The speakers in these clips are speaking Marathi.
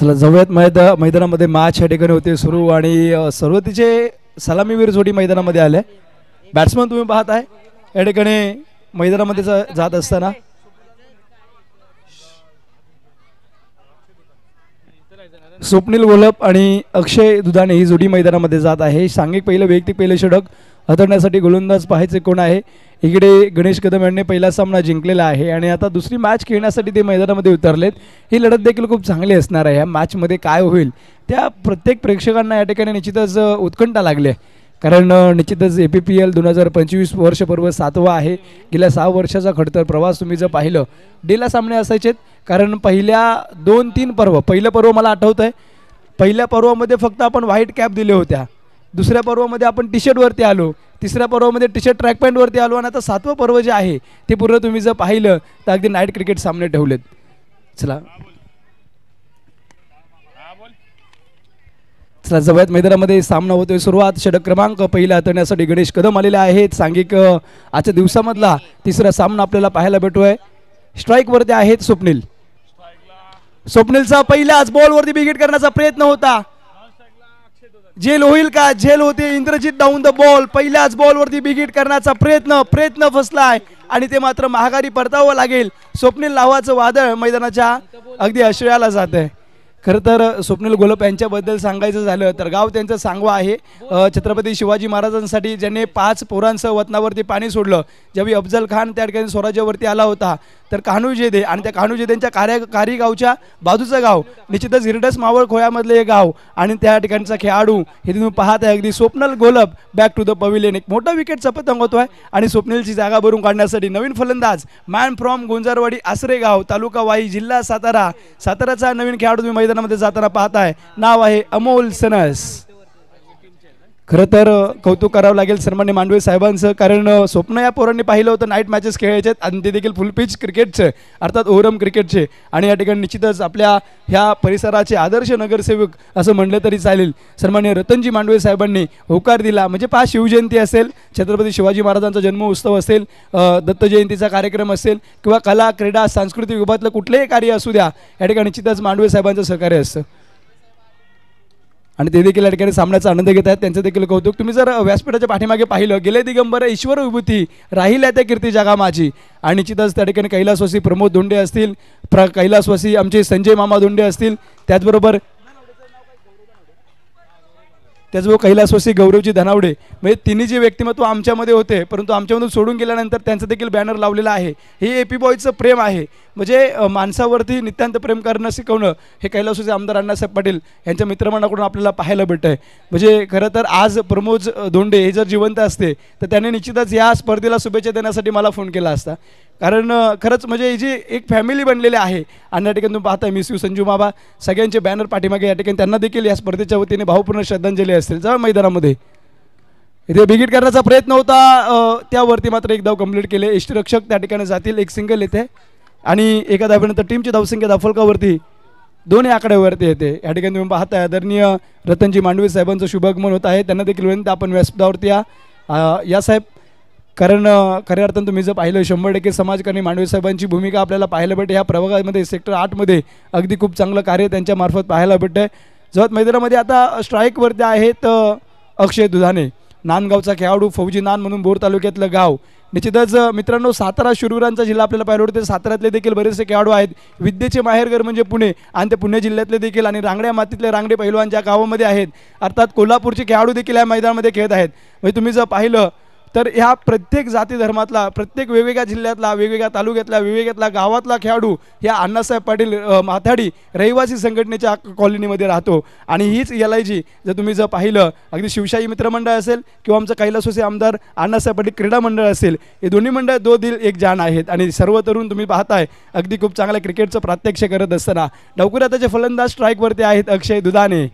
चला जाऊयात मैदानामध्ये मॅच या ठिकाणी होते सुरू आणि सुरुवातीचे सलामीवीर जोडी मैदानामध्ये आले. बॅट्समन तुम्ही पाहताय या ठिकाणी मैदानामध्ये जात असताना स्वप्नील गोलप आणि अक्षय दुधाणे ही जोडी मैदानामध्ये जात आहे. सांघिक पहिलं वैयक्तिक पहिलं षटक हाताळण्यासाठी गोलंदाज पाहायचे कोण आहे. इकडे गणेश कदम यांनी पहिला सामना जिंकलेला आहे आणि आता दुसरी मॅच खेळण्यासाठी ते मैदानामध्ये उतरलेत. ही लढत देखील खूप चांगली असणार आहे. या मॅचमध्ये काय होईल त्या प्रत्येक प्रेक्षकांना या ठिकाणी निश्चितच उत्कंठा लागली आहे. कारण निश्चितच APPL 2025 वर्षपर्व 7वा आहे. गेल्या 6 वर्षाचा खडतर प्रवास तुम्ही जर पाहिलं डेला सामने असायचेत. कारण पहिल्या 2-3 पर्व पहिलं पर्व मला आठवतं आहे. पहिल्या पर्वामध्ये फक्त आपण व्हाईट कॅप दिले होत्या. दुसऱ्या पर्वामध्ये आपण टी शर्टवरती आलो. तिसऱ्या पर्वामध्ये टी शर्ट ट्रॅक पॅन्टवरती आलो. आणि आता 7वं पर्व जे आहे ते पूर्ण तुम्ही जर पाहिलं तर अगदी नाईट क्रिकेट सामने ठेवलेत. चला जवळच मैदानामध्ये सामना होतोय. सुरुवात षटक क्रमांक पहिला हाताळण्यासाठी गणेश कदम आलेले आहेत. सांघिक आजच्या दिवसामधला तिसरा सामना आपल्याला पाहायला भेटतोय. स्ट्राईक वरती आहेत स्वप्नील. स्वप्नीलचा पहिल्याच बॉलवरती विकेट करण्याचा प्रयत्न होता. झेल होईल का? झेल होते. Indrajit down the ball. पहिल्याच बॉलवरती विकेट करण्याचा प्रयत्न फसलाय आणि ते मात्र महागारी परतावं लागेल. स्वप्नील नावाचं वादळ मैदानाच्या अगदी आश्रयाला जात आहे. खरं तर स्वप्नील गोलप यांच्याबद्दल सांगायचं झालं तर गाव त्यांचं सांगवा आहे. छत्रपती शिवाजी महाराजांसाठी ज्यांनी 5 पोरांसह वतनावरती पाणी सोडलं. ज्यावेळी अफजल खान त्या ठिकाणी स्वराज्यावरती आला होता तर कान्होजेदे आणि त्या कान्होजेदेंच्या कारी गावच्या बाजूचं गाव निश्चितच हिरडस मावळ खोयामधलं हे गाव आणि त्या ठिकाणचा खेळाडू हे तुम्ही पाहत आहे. अगदी Swapnil Golap back to the pavilion. एक मोठा विकेटचा पतंग होतोय आणि स्वप्नीलची जागा भरून काढण्यासाठी नवीन फलंदाज मॅन फ्रॉम गुंजारवाडी आसरेगाव तालुका वाई जिल्हा साताराचा नवीन खेळाडू तुम्ही मैदानामध्ये जाताना पाहताय. नाव आहे अमोल सनस. खरं तर कौतुक करावं लागेल सन्मान्य मांडवे साहेबांचं. कारण स्वप्न या पोरांनी पाहिलं होतं नाईट मॅचेस खेळायचे आणि ते देखील फुल पिच क्रिकेटचे अर्थात ओव्हरम क्रिकेटचे. आणि या ठिकाणी निश्चितच आपल्या ह्या परिसराचे आदर्श नगरसेवक असं म्हणलं तरी चालेल. सन्मान्य रतनजी मांडवे साहेबांनी होकार दिला. म्हणजे 5 शिवजयंती असेल, छत्रपती शिवाजी महाराजांचा जन्मोत्सव असेल, दत्त जयंतीचा कार्यक्रम असेल किंवा कला क्रीडा सांस्कृतिक विभागातलं कुठलेही कार्य असू द्या या ठिकाणी निश्चितच मांडवे साहेबांचं सहकार्य असतं आणि ते देखील या ठिकाणी सामन्याचा आनंद घेत आहेत. त्यांचं देखील कौतुक. तुम्ही जर व्यासपीठाच्या पाठीमागे पाहिलं गेले दिगंबर ईश्वर विभूती राहिल्या त्या कीर्ती जगा माझी. आणि निश्चितच त्या ठिकाणी कैलासवासी प्रमोद धोंडे असतील, कैलासवासी आमचे संजय मामा धोंडे असतील, त्याचबरोबर कैलासवासी गौरवजी धनावडे म्हणजे तिन्ही जे व्यक्तिमत्व आमच्यामध्ये होते परंतु आमच्यामधून सोडून गेल्यानंतर त्यांचं देखील बॅनर लावलेलं आहे. हे AP बॉयचं प्रेम आहे. म्हणजे माणसावरती नितांत प्रेम करणं शिकवणं हे कैलासवासी आमदार अण्णासाहेब पाटील यांच्या मित्रमंडळाकडून आपल्याला पाहायला भेटत आहे. म्हणजे खरं तर आज प्रमोद धोंडे हे जर जिवंत असते तर त्यांनी निश्चितच या स्पर्धेला शुभेच्छा देण्यासाठी मला फोन केला असता. कारण खरंच म्हणजे ही जी एक फॅमिली बनलेली आहे आणि या ठिकाणी तुम्ही पाहताय मिस यू संजू बाबा सगळ्यांचे बॅनर पाठीमागे या ठिकाणी त्यांना देखील या स्पर्धेच्या वतीने भावपूर्ण श्रद्धांजली असतील. जर मैदानामध्ये इथे विकेट करण्याचा प्रयत्न होता त्यावरती मात्र एक धाव कंप्लीट केले. यष्टीरक्षक त्या ठिकाणी जातील. एक सिंगल येते आणि एका धावेनंतर टीमची धावसंख्या धावफलकावरती 2 आकड्यावरती येते. या ठिकाणी तुम्ही पाहताय आदरणीय रतनजी मांडवे साहेबांचं शुभागमन होत आहे. त्यांना देखील विनंती आपण व्यासपीठावरती या साहेब. कारण खऱ्या अर्थानं तुम्ही जर पाहिलं 100% समाजकारणी मांडवे साहेबांची भूमिका आपल्याला पाहायला भेटते. ह्या प्रभागामध्ये सेक्टर 8मध्ये अगदी खूप चांगलं कार्य त्यांच्या मार्फत पाहायला भेटतं आहे. जवळ मैदानामध्ये आता स्ट्राईकवरती आहेत अक्षय दुधाणे, नांदगावचा खेळाडू, फौजी नान म्हणून बोर तालुक्यातलं गाव. निश्चितच मित्रांनो सातारा शूरवीरांचा जिल्हा आपल्याला पाहिलं होतं. साताऱ्यातले देखील बरेचसे खेळाडू आहेत. विद्येचे माहेरघर म्हणजे पुणे आणि ते पुणे जिल्ह्यातले देखील आणि रांगड्या मातीतले रांगडे पैलवान ज्या गावामध्ये आहेत अर्थात कोल्हापूरचे खेळाडू देखील या मैदानामध्ये खेळत आहेत. म्हणजे तुम्ही जर पाहिलं तर ह्या प्रत्येक जाती धर्मातला प्रत्येक वेगवेगळ्या जिल्ह्यातला वेगवेगळ्या तालुक्यातला वेगवेगळ्या गावातला खेळाडू या अण्णासाहेब पाटील माथाडी रहिवासी संघटनेच्या कॉलनीमध्ये राहतो. आणि हीच LIG जर तुम्ही जर पाहिलं अगदी शिवशाही मित्रमंडळ असेल किंवा आमचं कैलासवासी आमदार अण्णासाहेब पाटील क्रीडा मंडळ असेल हे दोन्ही मंडळ 2 दिल 1 जान आहेत. आणि सर्व तरुण तुम्ही पाहताय अगदी खूप चांगल्या क्रिकेटचं प्रात्यक्ष करत असताना डावकुऱ्या त्याचे फलंदाज स्ट्राईकवरती आहेत अक्षय दुधाणे.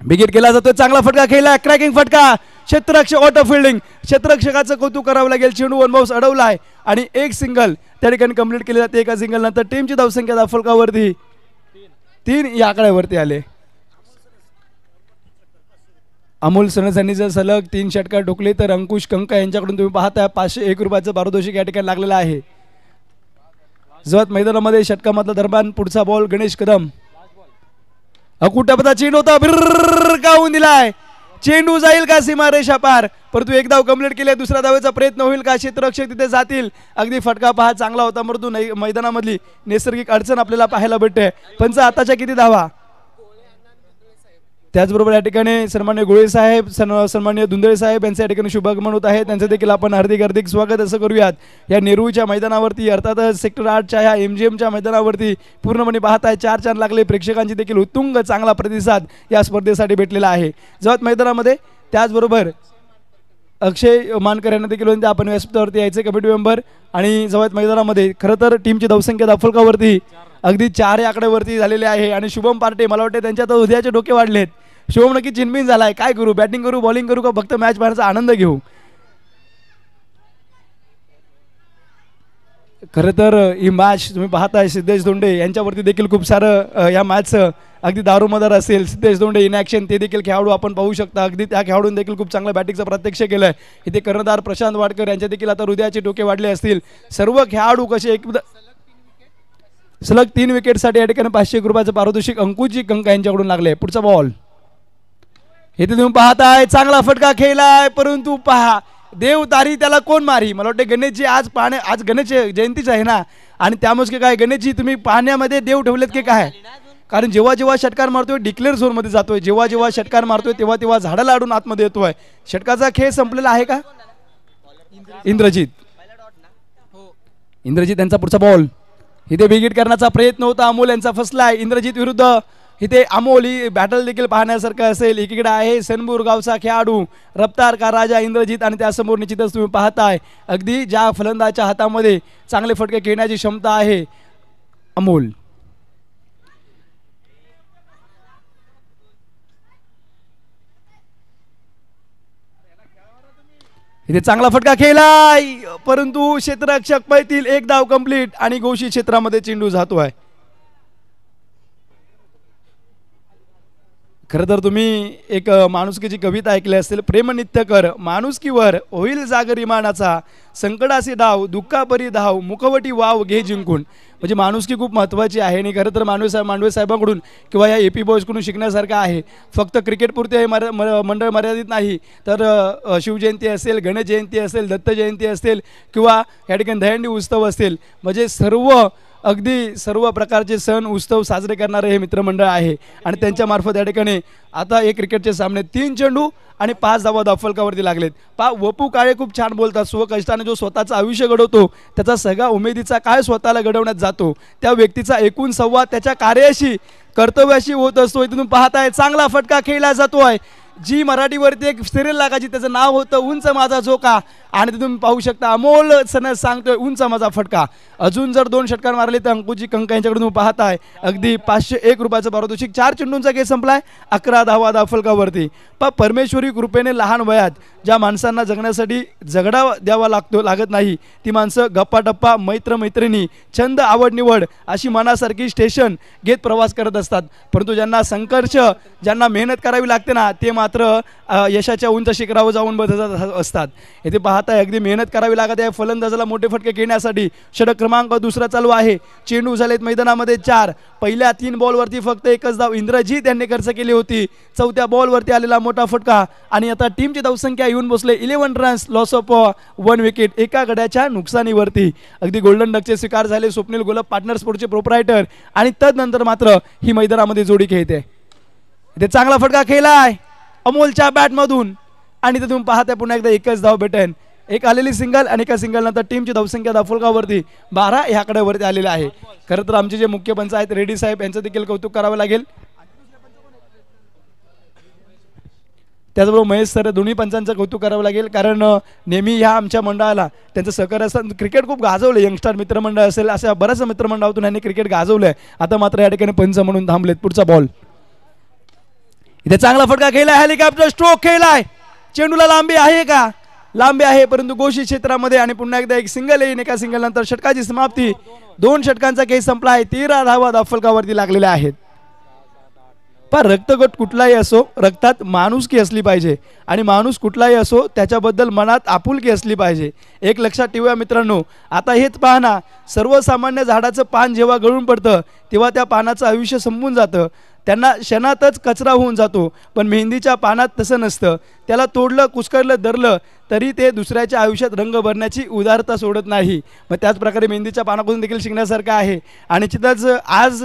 विकेट केला जातो. चांगला फटका खेळला. क्रॅकिंग फटका. क्षेत्ररक्षक ऑटो फिल्डिंग. क्षेत्ररक्षकाचं कौतुक करावं लागेल. चेंडू 1 बाउन्स अडवलाय आणि एक सिंगल त्या ठिकाणी कंप्लीट केली जाते. एका सिंगल नंतर टीमची धावसंख्या धावफलकावरती 3 या आकड्यावरती आले. अमोल सनस यांनी जर सलग 3 षटकार ठोकले तर अंकुश कंका यांच्याकडून तुम्ही पाहताय 501 रुपयाचं पारितोषिक या ठिकाणी लागलेलं आहे. जवळ मैदानामध्ये षटकामधला दरम्यान पुढचा बॉल गणेश कदम अकुटपदा चेंडू होता, कावून दिलाय. चेंडू जाईल का सीमारेषा पार, परंतु एक धाव कंप्लीट केले. दुसऱ्या धावेचा प्रयत्न होईल का, क्षेत्ररक्षक तिथे जातील. अगदी फटका पहा चांगला होता, परंतु मैदानामधली नैसर्गिक अडचण आपल्याला पाहायला भेटते. पंच आताच्या किती धावा. त्याचबरोबर या ठिकाणी सन्मान्य गोळे साहेब, सन्मान्य धुंदळे साहेब यांचं या ठिकाणी शुभागमन होत आहे. त्यांचं देखील आपण हार्दिक स्वागत असं करूयात. या नेरूळच्या मैदानावरती, अर्थातच सेक्टर 8च्या ह्या MGMच्या मैदानावरती पूर्णपणे पाहताय 4 चांद लागले. प्रेक्षकांची देखील उत्तुंग चांगला प्रतिसाद या स्पर्धेसाठी भेटलेला आहे जवळ मैदानामध्ये. त्याचबरोबर अक्षय मानकर यांना देखील विनंती, आपण व्यासपीठावरती यायचे कमिटी मेंबर. आणि जवळ मैदानामध्ये खरं तर टीमची धावसंख्या दाफलकावरती अगदी 4 आकड्यावरती झालेले आहे. आणि शुभम पार्टे, मला वाटते त्यांच्या तर हृदयाचे डोके वाढलेत. शुभम नक्की चिन्हबिन झालाय, काय करू, बॅटिंग करू, बॉलिंग करू का फक्त मॅच पाहण्याचा आनंद घेऊ. खरं तर ही मॅच तुम्ही पाहताय सिद्धेश धोंडे यांच्यावरती देखील खूप सारं या मॅचचं अगदी दारोमदार असेल. सिद्धेश धोंडे इन ॲक्शन ते देखील खेळाडू आपण पाहू शकता. अगदी त्या खेळाडून देखील खूप चांगल्या बॅटिंगचा प्रत्यक्ष केलं आहे. इथे कर्णधार प्रशांत वाडकर यांचे देखील आता हृदयाचे डोके वाढले असतील. सर्व खेळाडू कसे सलग 3 विकेटसाठी या ठिकाणी 500 रुपयाचं पारितोषिक अंकुजी कंका यांच्याकडून लागले. पुढचा बॉल इथे तुम्ही पाहताय, चांगला फटका खेळलाय, परंतु पहा देव तारी त्याला कोण मारी. मला वाटतं गणेशजी आज गणेश जयंतीच आहे ना, आणि त्यामुळे काय गणेशजी तुम्ही पाण्यामध्ये देव ठेवलेत की काय. कारण जेव्हा जेव्हा षटकार मारतोय डिक्लेअर झोनमध्ये जातोय, जेव्हा जेव्हा षटकार मारतोय तेव्हा तेव्हा झाडाला अडून आतमध्ये येतोय. षटकाचा खेळ संपलेला आहे का. इंद्रजित यांचा पुढचा बॉल इथे बिगिट करण्याचा प्रयत्न होता. अमोल यांचा फसलाय. इंद्रजित विरुद्ध इथे अमोल ही बॅटल देखील पाहण्यासारखं असेल. एकीकडे आहे सनबूर गावचा खेळाडू रफ्तार का राजा इंद्रजित, आणि त्यासमोर निश्चितच तुम्ही पाहताय अगदी ज्या फलंदाच्या हातामध्ये चांगले फटके खेळण्याची क्षमता आहे अमोल. इथे चांगला फटका खेळलाय, परंतु क्षेत्ररक्षक पैतील एक धाव कंप्लीट आणि गोशी क्षेत्रामध्ये चेंडू जातोय. खरं तर तुम्ही एक माणुसकीची कविता ऐकली असेल, प्रेम नित्य कर माणुसकीवर होईल जागर इमानाचा, संकटाचे डाव दुःखापरी धाव मुखवटी वाव घे जिंकून. म्हणजे माणुसकी खूप महत्त्वाची आहे. आणि खरं तर मांडवे साहेबांकडून किंवा या AP बॉयजकडून शिकण्यासारखं आहे. फक्त क्रिकेटपुरते हे मंडळ मर्यादित नाही, तर शिवजयंती असेल, गणेश जयंती असेल, दत्त जयंती असेल किंवा या ठिकाणी दहीहंडी उत्सव असतील, म्हणजे अगदी सर्व प्रकारचे सण उत्सव साजरे करणारे हे मित्रमंडळ आहे. आणि त्यांच्यामार्फत या ठिकाणी आता एक क्रिकेटचे सामने 3 चेंडू आणि 5 धावा दाफलकावरती लागलेत. वपू काळे खूप छान बोलतात, स्वकष्टाने जो स्वतःचं आयुष्य घडवतो त्याचा सगळा उमेदीचा काय स्वतःला घडवण्यात जातो, त्या व्यक्तीचा एकूण संवाद त्याच्या कार्याशी कर्तव्याशी होत असतो. इथून पाहताय चांगला फटका खेळला जातोय. जी मराठीवरती एक सिरियल लागायची, त्याचं नाव होतं उंच माझा झोका, आणि तुम्ही पाहू शकता अमोल सनद सांगतोय उंच माझा फटका. अजून जर 2 षटकार मारले तर अंकुजी कंका यांच्याकडून पाहताय अगदी 501 रुपयाचं पारितोषिक. 4 चेंडूंचा खेळ संपलाय, 11 धावा दाफलकावरती. परमेश्वरी कृपेने लहान वयात ज्या माणसांना जगण्यासाठी झगडा द्यावा लागत नाही, ती माणसं गप्पा मैत्रिणी छंद आवड निवड अशी मनासारखी स्टेशन घेत प्रवास करत असतात. परंतु ज्यांना संघर्ष, ज्यांना मेहनत करावी लागते ना, ते मात्र यशाच्या उंच शिखरावर जाऊन बसत असतात. इथे पाहताय अगदी मेहनत करावी लागत आहे फलंदाजाला मोठे फटके घेण्यासाठी. षटक क्रमांक 2 चालू आहे. चेंडू झालेत मैदानामध्ये 4. पहिल्या 3 बॉलवरती फक्त एकच धाव इंद्रजित यांनी खर्च केली होती. 4थ्या बॉलवरती आलेला मोठा फटका, आणि आता टीमची धावसंख्या येऊन बसले 11 रन्स, लॉस ऑफ 1 विकेट, एका गड्याच्या नुकसानीवरती. अगदी गोल्डन डकचे स्वीकार झाले स्वप्नील गोलप पार्टनर स्पोर्टचे प्रोप्रायटर, आणि तदनंतर मात्र ही मैदानामध्ये जोडी खेळते. इथे चांगला फटका खेळलाय अमोलच्या बॅटमधून, आणि इथे तुम्ही पाहताय पुन्हा एकदा एकच धाव भेटेन. एक आलेली सिंगल आणि एका सिंगल नंतर टीमची धावसंख्या दाफलकावरती 12 ह्या आकड्यावरती आलेला आहे. खरं तर आमचे जे मुख्य पंच आहेत रेड्डी साहेब यांचं देखील कौतुक करावं लागेल. त्याचबरोबर महेश सर, दोन्ही पंचांचं कौतुक करावं लागेल, कारण नेहमी ह्या आमच्या मंडळाला त्यांचं सहकार्य असतं. क्रिकेट खूप गाजवलं, यंगस्टार मित्रमंडळ असेल अशा बऱ्याच मित्रमंडळातून यांनी क्रिकेट गाजवलंय. आता मात्र या ठिकाणी पंच म्हणून थांबलेत. पुढचा बॉल इथे चांगला फटका खेळलाय, हेलिकॉप्टर स्ट्रोक खेळलाय. चेंडूला लांबी आहे का, लांबी आहे, परंतु गोशी क्षेत्रामध्ये, आणि पुन्हा एकदा एक सिंगल येईन. एका सिंगल नंतर षटकाची समाप्ती. 2 षटकांचा खेळ संपला आहे. 13 धावा दाफलकावरती लागलेल्या आहेत. पण रक्तगट कुठलाही असो, रक्तात माणुसकी असली पाहिजे आणि माणूस कुठलाही असो त्याच्याबद्दल मनात आपुलकी असली पाहिजे. एक लक्षात ठेवूया मित्रांनो, आता हेच पहा ना, सर्वसामान्य झाडाचं पान जेव्हा गळून पडतं तेव्हा त्या पानाचं आयुष्य संपून जातं, त्यांना क्षणातच कचरा होऊन जातो. पण मेहंदीच्या पानात तसं नसतं, त्याला तोडलं, कुस्करलं, धरलं तरी ते दुसऱ्याच्या आयुष्यात रंग भरण्याची उदारता सोडत नाही. मग त्याचप्रकारे मेहंदीच्या पानापासून देखील शिकण्यासारखं आहे. आणि तिथंच आज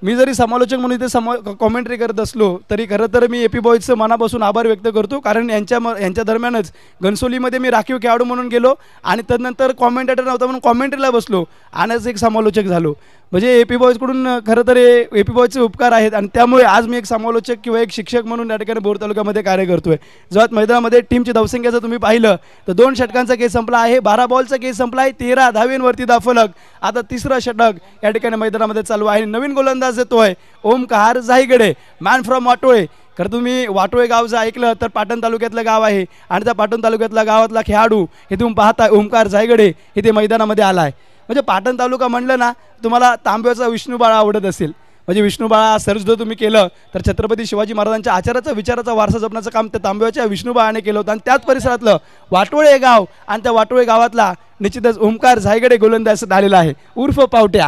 मी जरी समालोचक म्हणून इथे कॉमेंट्री करत असलो तरी खरं तर मी एपी बॉयजचं मनापासून आभार व्यक्त करतो, कारण यांच्या दरम्यानच घनसोलीमध्ये मी राखीव खेळाडू म्हणून गेलो आणि तदनंतर कॉमेंटेटर नव्हता म्हणून कॉमेंट्रीला बसलो आणि एक समालोचक झालो. म्हणजे एपी बॉयजकडून खरं तर एपी बॉयजचे उपकार आहेत आणि त्यामुळे आज मी एक समालोचक किंवा एक शिक्षक म्हणून या ठिकाणी बोर तालुक्यामध्ये कार्य करतोय. जेव्हा मैदानामध्ये टीमची धावसंख्या जर तुम्ही पाहिलं तर 2 षटकांचा केस संपला आहे, 12 बॉलचा केस संपला आहे, 13 धावेंवरती धाफलक. आता 3रं षटक या ठिकाणी मैदानामध्ये चालू आहे. नवीन गोलंदाज येतोय ओमकार जायगडे, मॅन फ्रॉम वाटोळे. खरं तुम्ही वाटोळे गाव जर ऐकलं तर पाटण तालुक्यातलं गाव आहे आणि त्या पाटण तालुक्यातल्या गावातला खेळाडू हे तुम्ही पाहता ओमकार जायगडे इथे मैदानामध्ये आला आहे. म्हणजे पाटण तालुका म्हणलं ना तुम्हाला तांब्याचा विष्णुबाळा आवडत असेल. म्हणजे विष्णुबाळा सर्च जर तुम्ही केलं तर छत्रपती शिवाजी महाराजांच्या आचाराचा विचाराचा वारसा जपण्याचं काम त्या तांब्याच्या विष्णुबाळाने केलं होतं आणि त्याच परिसरातलं वाटोळे हे गाव आणि त्या वाटोळे गावातला निश्चितच ओमकार झायगडे गोलंदाज आलेला आहे उर्फ पावट्या.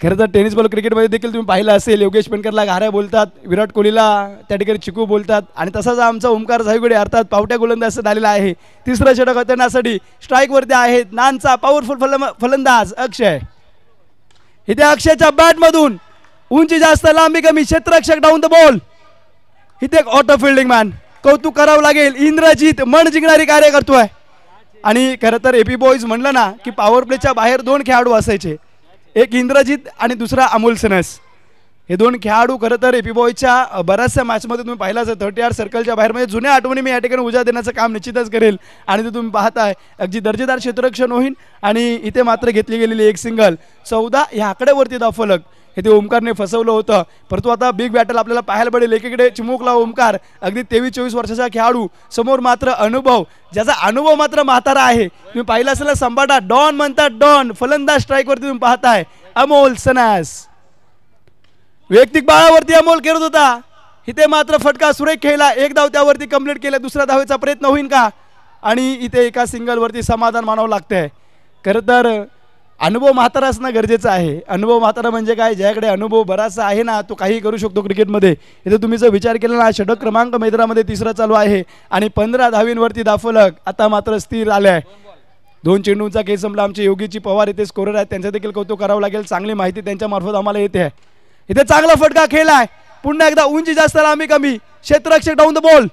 खरं तर टेनिस बॉल क्रिकेटमध्ये देखील तुम्ही पाहिलं असेल, योगेश पेनकरला घाऱ्या बोलतात, विराट कोहलीला त्या ठिकाणी चिकू बोलतात आणि तसाच आमचा ओमकार झायगडे अर्थात पावट्या गोलंदाज आलेला आहे. 3रं षटक हाताळण्यासाठी स्ट्राईकवरती आहेत नानचा पॉवरफुल फलंदाज अक्षय. इथे अक्षयच्या बॅटमधून उंची जास्त लांबी कमी, क्षेत्ररक्षक डाऊन द बॉल. इथे एक ऑटो फिल्डिंग मॅन, कौतुक करावं लागेल, इंद्रजीत मन जिंकणारी कार्य करतोय. आणि खरं तर एपी बॉयज म्हणलं ना की पॉवर प्लेच्या बाहेर 2 खेळाडू असायचे, एक इंद्रजीत आणि दुसरा अमोल सनस. हे 2 खेळाडू खरं तर एपी बॉयच्या बऱ्याचशा मॅचमध्ये तुम्ही पाहिलं असेल 30 सर्कलच्या बाहेर. म्हणजे जुन्या आठवणी मी या ठिकाणी उजा देण्याचं काम निश्चितच करेल आणि ते तुम्ही पाहताय अगदी दर्जेदार क्षेत्ररक्षण होईल. आणि इथे मात्र घेतली गेलेली एक सिंगल 14 ह्या आकड्यावरती धावफलक हे ते ओमकारने फसवलं होतं. परंतु आता बिग बॅटल आपल्याला पाहायला पडेल. एकीकडे चिमुकला ओमकार अगदी 23-24 वर्षाचा खेळाडू, समोर मात्र अनुभव, ज्याचा अनुभव मात्र म्हातारा आहे. तुम्ही पाहिलं असेल संबाटा डॉन म्हणतात, डॉन फलंदाज स्ट्राईकवरती तुम्ही पाहताय अमोल सनास. वैयक्तिक बाळावरती अमोल करत होता, इथे मात्र फटका सुरेख खेळला, 1 धाव त्यावरती कंप्लीट केला. 2ऱ्या धावेचा प्रयत्न होईल का? आणि इथे एका सिंगलवरती समाधान मानावं लागतंय. खरं तर अनुभव म्हातारा असणं गरजेचं आहे. अनुभव म्हातारा म्हणजे काय, ज्याकडे अनुभव बराचसा आहे ना तो काही करू शकतो क्रिकेटमध्ये. इथे तुम्ही जर विचार केला ना षटक क्रमांक मैदानामध्ये 3रं चालू आहे आणि 15 धावींवरती धावफलक आता मात्र स्थिर आलाय. 2 चेंडूंचा केस संपला. आमचे योगीची पवार इथे स्कोरर आहेत, त्यांचं देखील कौतुक करावं लागेल. चांगली माहिती त्यांच्या मार्फत आम्हाला येते. इथे चांगला फटका खेळलाय, पुन्हा एकदा उंची जास्त लांबी कमी, क्षेत्ररक्षक डाऊन द बॉल,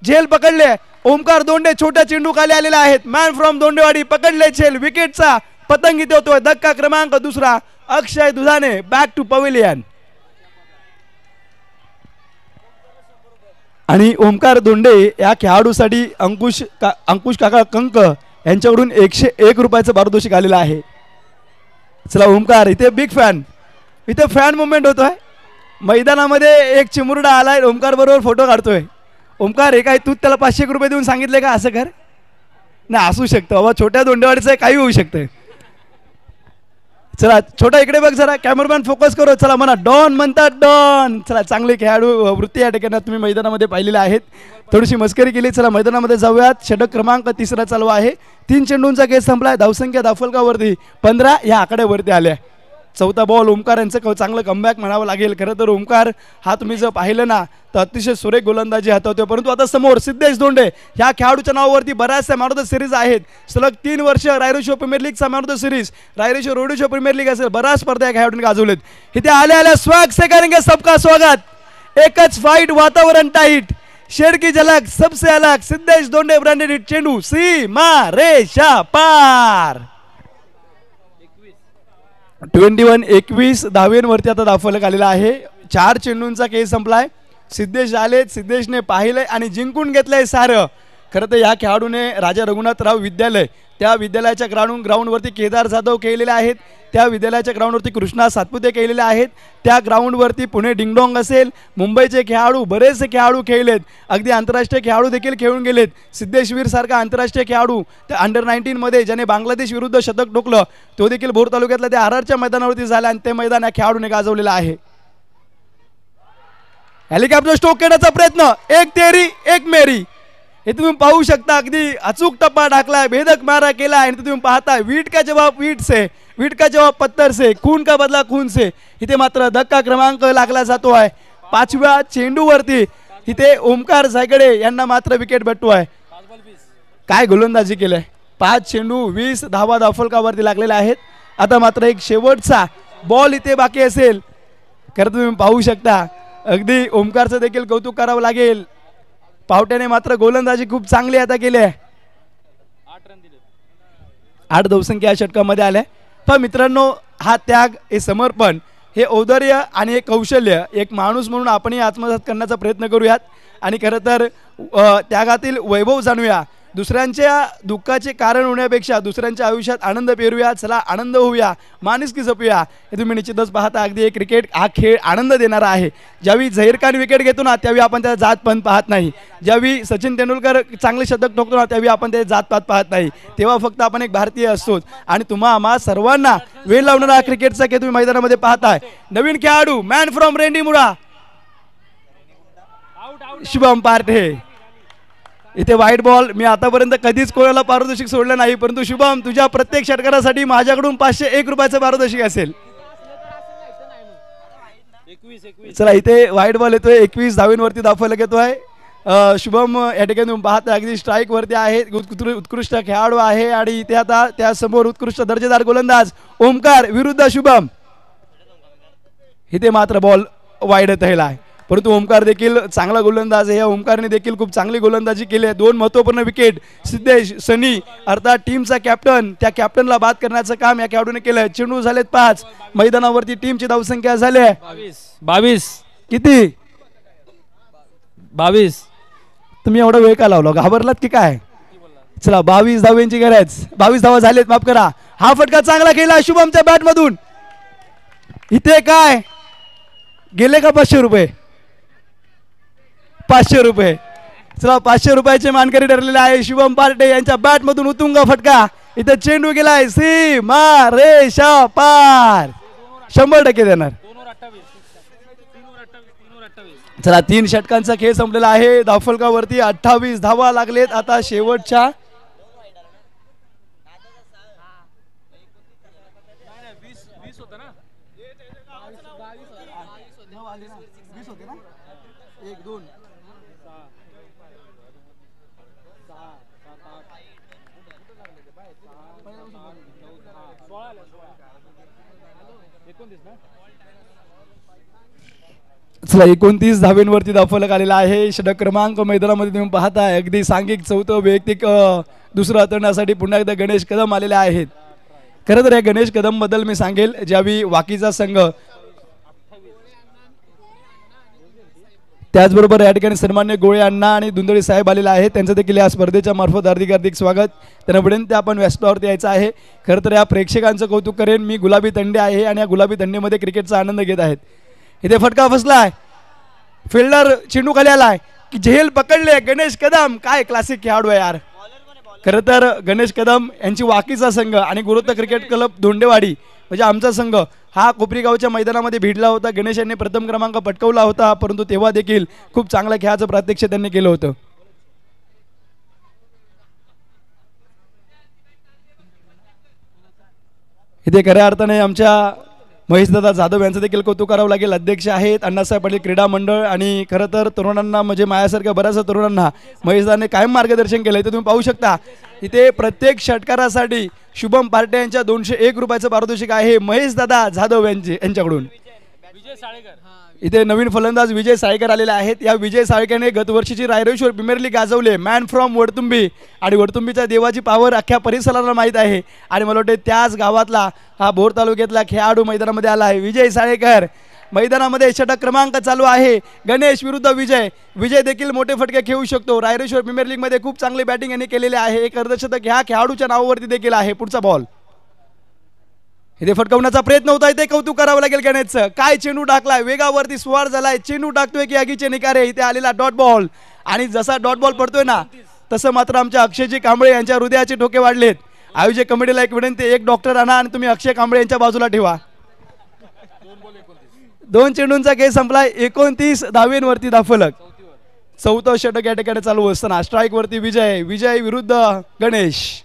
झेल पकडले. ओमकार दोंडे छोट्या चेंडू खाली आलेले आहेत, मॅन फ्रॉम दोंडेवाडी पकडले झेल, विकेटचा पतंग इथे होतोय. धक्का क्रमांक 2 अक्षय दुधाने बॅक टू पवेलियन. आणि ओमकार दोंडे या खेळाडूसाठी अंकुश काका कंक यांच्याकडून 101 रुपयाचं पारितोषिक आलेलं आहे. चला ओमकार, इथे बिग फॅन, इथे फॅन मुवमेंट होतोय. मैदानामध्ये एक चिमुरडा आलाय, ओमकार बरोबर फोटो काढतोय. ओमकार हे काय तू त्याला 500 रुपये देऊन सांगितले का? असं कर नाही, असू शकतं बाबा, छोट्या दोंडेवाडीचं काही होऊ शकतं. चला छोटा इकडे बघ जरा, कॅमेरामॅन फोकस करो. चला म्हणा डॉन म्हणतात डॉन. चला चांगले खेळाडू वृत्ती या ठिकाणी तुम्ही मैदानामध्ये पाहिलेले आहेत. थोडीशी मस्करी केली. चला मैदानामध्ये जाऊयात. षटक क्रमांक 3 चालू आहे. 3 चेंडूंचा केस संपलाय. धावसंख्या धावफलकावरती 15 या आकड्यावरती आल्या. 4था बॉल ओमकार यांचं चांगलं कमबॅक म्हणावं लागेल. खरं तर ओमकार हा तुम्ही जर पाहिलं ना तर अतिशय सुरेख गोलंदाजी हातावतोय. परंतु आता समोर सिद्धेश दोंडे ह्या खेळाडूच्या नावावरती बऱ्याचशा मॅन ऑफ द सिरीज आहेत. सलग 3 वर्ष रायरेश्वर प्रीमियर लीगचा man of the series, Raireshwar Rodeshwar premier league असेल, बऱ्याच स्पर्धा या खेळाडूंनी गाजवलेत. इथे आल्या स्वॅग से करेंगे सबका स्वागत. एकच फाईट, वातावरण टाईट, शेर की झलक सबसे अलग. सिद्धेश दोंडे ब्रँडेड चेंडू सीमा रेषा पार. 21 धावेंवरती आता धावफलक आलेला आहे. 4 चेंडूंचा केस संपलाय. सिद्धेश आले, सिद्धेशने पाहिलंय आणि जिंकून घेतलंय सारं. खरं तर या खेळाडूने राजा रघुनाथराव विद्यालय त्या विद्यालयाच्या ग्राउंडवरती केदार जाधव केलेले आहेत, त्या विद्यालयाच्या ग्राउंडवरती कृष्णा सातपुते केलेले आहेत, त्या ग्राउंडवरती पुणे डिंगडॉंग असेल, मुंबईचे खेळाडू बरेचसे खेळाडू खेळलेत, अगदी आंतरराष्ट्रीय खेळाडू देखील खेळून गेलेत. सिद्धेश्वर सारखा आंतरराष्ट्रीय खेळाडू त्या अंडर-19 मध्ये ज्याने बांगलादेश विरुद्ध शतक ठोकलं तो देखील भोर तालुक्यातल्या त्या आरआरच्या मैदानावरती झाला आणि ते मैदान या खेळाडूने गाजवलेलं आहे. हेलिकॉप्टर स्ट्रोक करण्याचा प्रयत्न, एक तेरी एक मेरी, हे तुम्ही पाहू शकता. अगदी अचूक टप्पा टाकलाय, भेदक मारा केला आणि तुम्ही पाहताय वीट का जवाब वीट से, वीट का जवाब पत्थर से, खून का बदला खून से. इथे मात्र धक्का क्रमांक लागला जातो आहे. 5व्या चेंडूवरती इथे ओमकार सायगडे यांना मात्र विकेट भेटतो आहे. काय गोलंदाजी केलंय, 5 चेंडू 20 धावा धावफलकावरती लागलेल्या आहेत. आता मात्र एक शेवटचा बॉल इथे बाकी असेल. खरं तुम्ही पाहू शकता अगदी ओमकारचं देखील कौतुक करावं लागेल. पावट्याने मात्र गोलंदाजी खूप चांगली आता केली आहे. 8 धावसंख्या षटकामध्ये आल्या. पण मित्रांनो हा त्याग, हे समर्पण, हे औदार्य आणि हे कौशल्य एक माणूस म्हणून आपणही आत्मसात करण्याचा प्रयत्न करूयात आणि खरं तर त्यागातील वैभव जाणूया. दुसऱ्यांच्या दुःखाचे कारण होण्यापेक्षा दुसऱ्यांच्या आयुष्यात आनंद पेरूया. चला आनंद होऊया, माणुसकी जपूया. हे तुम्ही निश्चितच पाहता अगदी एक क्रिकेट हा खेळ आनंद देणारा आहे. ज्यावेळी झहीर खान विकेट घेतो ना त्यावेळी आपण त्याचा जातपात पाहत नाही. ज्यावेळी सचिन तेंडुलकर चांगले शतक ठोकतो ना त्यावेळी आपण त्याचे जातपात पाहत नाही. तेव्हा फक्त आपण एक भारतीय असतो आणि तुम्हा आम्हा सर्वांना वेळ लावणारा हा क्रिकेटचा खेळ तुम्ही मैदानामध्ये पाहताय. नवीन खेळाडू मॅन फ्रॉम रेंडीमुळा शुभम पार्टे. इथे व्हाईट बॉल. मी आतापर्यंत कधीच कोणाला पारितोषिक सोडलं नाही, परंतु शुभम तुझ्या प्रत्येक षटकारासाठी माझ्याकडून 501 रुपयाचं पारितोषिक असेल. चला इथे व्हाईट बॉल येतोय, 21 धावींवरती धावफलक येतोय. शुभम या ठिकाणी तुम्ही पाहता अगदी स्ट्राईक वरती आहे, उत्कृष्ट खेळाडू आहे आणि इथे आता त्यासमोर उत्कृष्ट दर्जेदार गोलंदाज ओमकार विरुद्ध शुभम. इथे मात्र बॉल वाईड येतला आहे, परंतु ओमकार देखील चांगला गोलंदाज आहे. या ओमकारने देखील खूप चांगली गोलंदाजी केली आहे. 2 महत्त्वपूर्ण विकेट सिद्धेश सनी अर्थात टीमचा कॅप्टन, त्या कॅप्टनला बाद करण्याचं काम या खेळाडूने केलं. चेंडू झालेत 5. मैदानावरती टीमची धावसंख्या झाली आहे 22. किती 22. तुम्ही एवढा वेळ का लावला, घाबरलात की काय? चला 22 धावांची गरज, 22 धावा झालेत, माफ करा. हा फटका चांगला केला शुभमच्या बॅट मधून. इथे काय गेले का 500 रुपये? 500 रुपये. चला 500 रुपयाचे मानकरी ठरलेले आहे शुभम पार्टे यांच्या बॅट मधून उतुंग फटका. इथे चेंडू गेलाय सीमा रेषा पार, 100% देणार. चला 3 षटकांचा खेळ संपलेला आहे. धावफलकावरती 28 धावा लागलेत. आता शेवटच्या चला 29 धावेंवरती धावफलक आलेला आहे. षटक क्रमांक मैदानामध्ये तुम्ही पाहताय अगदी सांघिक 4थं वैयक्तिक दुसरं हाताळण्यासाठी पुन्हा एकदा गणेश कदम आलेले आहेत. खरं तर या गणेश कदम बद्दल मी सांगेल, ज्यावेळी वाकीचा संघ त्याचबरोबर या ठिकाणी सन्मान्य गोळे अण्णा आणि दुंदळी साहेब आलेले आहेत, त्यांचं देखील या स्पर्धेच्या मार्फत हार्दिक हार्दिक स्वागत. त्यांना विनंती आपण व्यासपीठावरती यायचं आहे. खरं तर या प्रेक्षकांचं कौतुक करेन मी. गुलाबी थंडी आहे आणि या गुलाबी थंडीमध्ये क्रिकेटचा आनंद घेत आहेत. इथे फटका फसलाय, फिल्डर चेंडू खाली आलाय की झेल पकडले. गणेश कदम काय क्लासिक खेळाडू आहे यार. खरं तर गणेश कदम यांची वाकीचा संघ आणि गुरुत्व क्रिकेट क्लब धोंडेवाडी म्हणजे आमचा संघ हा कोपरीगावच्या मैदानामध्ये भिडला होता. गणेश यांनी प्रथम क्रमांक पटकावला होता, परंतु तेव्हा देखील खूप चांगल्या खेळाचं प्रात्यक्ष त्यांनी केलं होतं. इथे खऱ्या अर्थाने आमच्या महेशदादा जाधव यांचं देखील कौतुक करावं लागेल. अध्यक्ष आहेत अण्णासाहेब पाटील क्रीडा मंडळ आणि खरं तर तरुणांना म्हणजे माझ्यासारख्या बऱ्याचशा तरुणांना महेशदाने कायम मार्गदर्शन केलं. इथे तुम्ही पाहू शकता इथे प्रत्येक षटकारासाठी शुभम पार्टे यांच्या 201 रुपयाचं पारितोषिक आहे महेशदादा जाधव यांच्याकडून. इथे नवीन फलंदाज विजय साळेकर आलेले आहेत. या विजय साळेकरने गतवर्षीची रायरेश्वर प्रीमियर लीग गाजवले. मॅन फ्रॉम वडतुंबी आणि वडतुंबीच्या देवाची पावर अख्ख्या परिसराला माहीत आहे आणि मला वाटते त्याच गावातला हा भोर तालुक्यातला खेळाडू मैदानामध्ये आला आहे. विजय साळेकर मैदानामध्ये षटक क्रमांक चालू आहे. गणेश विरुद्ध विजय. विजय देखील मोठे फटके खेळू शकतो. रायरेश्वर प्रीमियर लीग मध्ये खूप चांगली बॅटिंग यांनी केलेली आहे. एक अर्धशतक ह्या खेळाडूच्या नावावरती देखील आहे. पुढचा बॉल इथे फटकवण्याचा प्रयत्न होता. इथे कौतुक करावं लागेल गणेशचं. काय चेंडू टाकलाय, वेगावरती स्वार झालाय. चेंडू टाकतोय की आगीचे निकारे. इथे आलेला डॉट बॉल आणि जसा डॉट बॉल पडतोय ना तसं मात्र आमच्या अक्षयजी कांबळे यांच्या हृदयाचे ठोके वाढलेत. आयोजक कमिटीला एक विनंती, एक डॉक्टर आणा आणि तुम्ही अक्षय कांबळे यांच्या बाजूला ठेवा. 2 चेंडूंचा खेळ संपलाय. 29 धावेंवरती धाफलक. चौथं षटक या ठिकाणी चालू असताना स्ट्राईक वरती विजय. विजय विरुद्ध गणेश.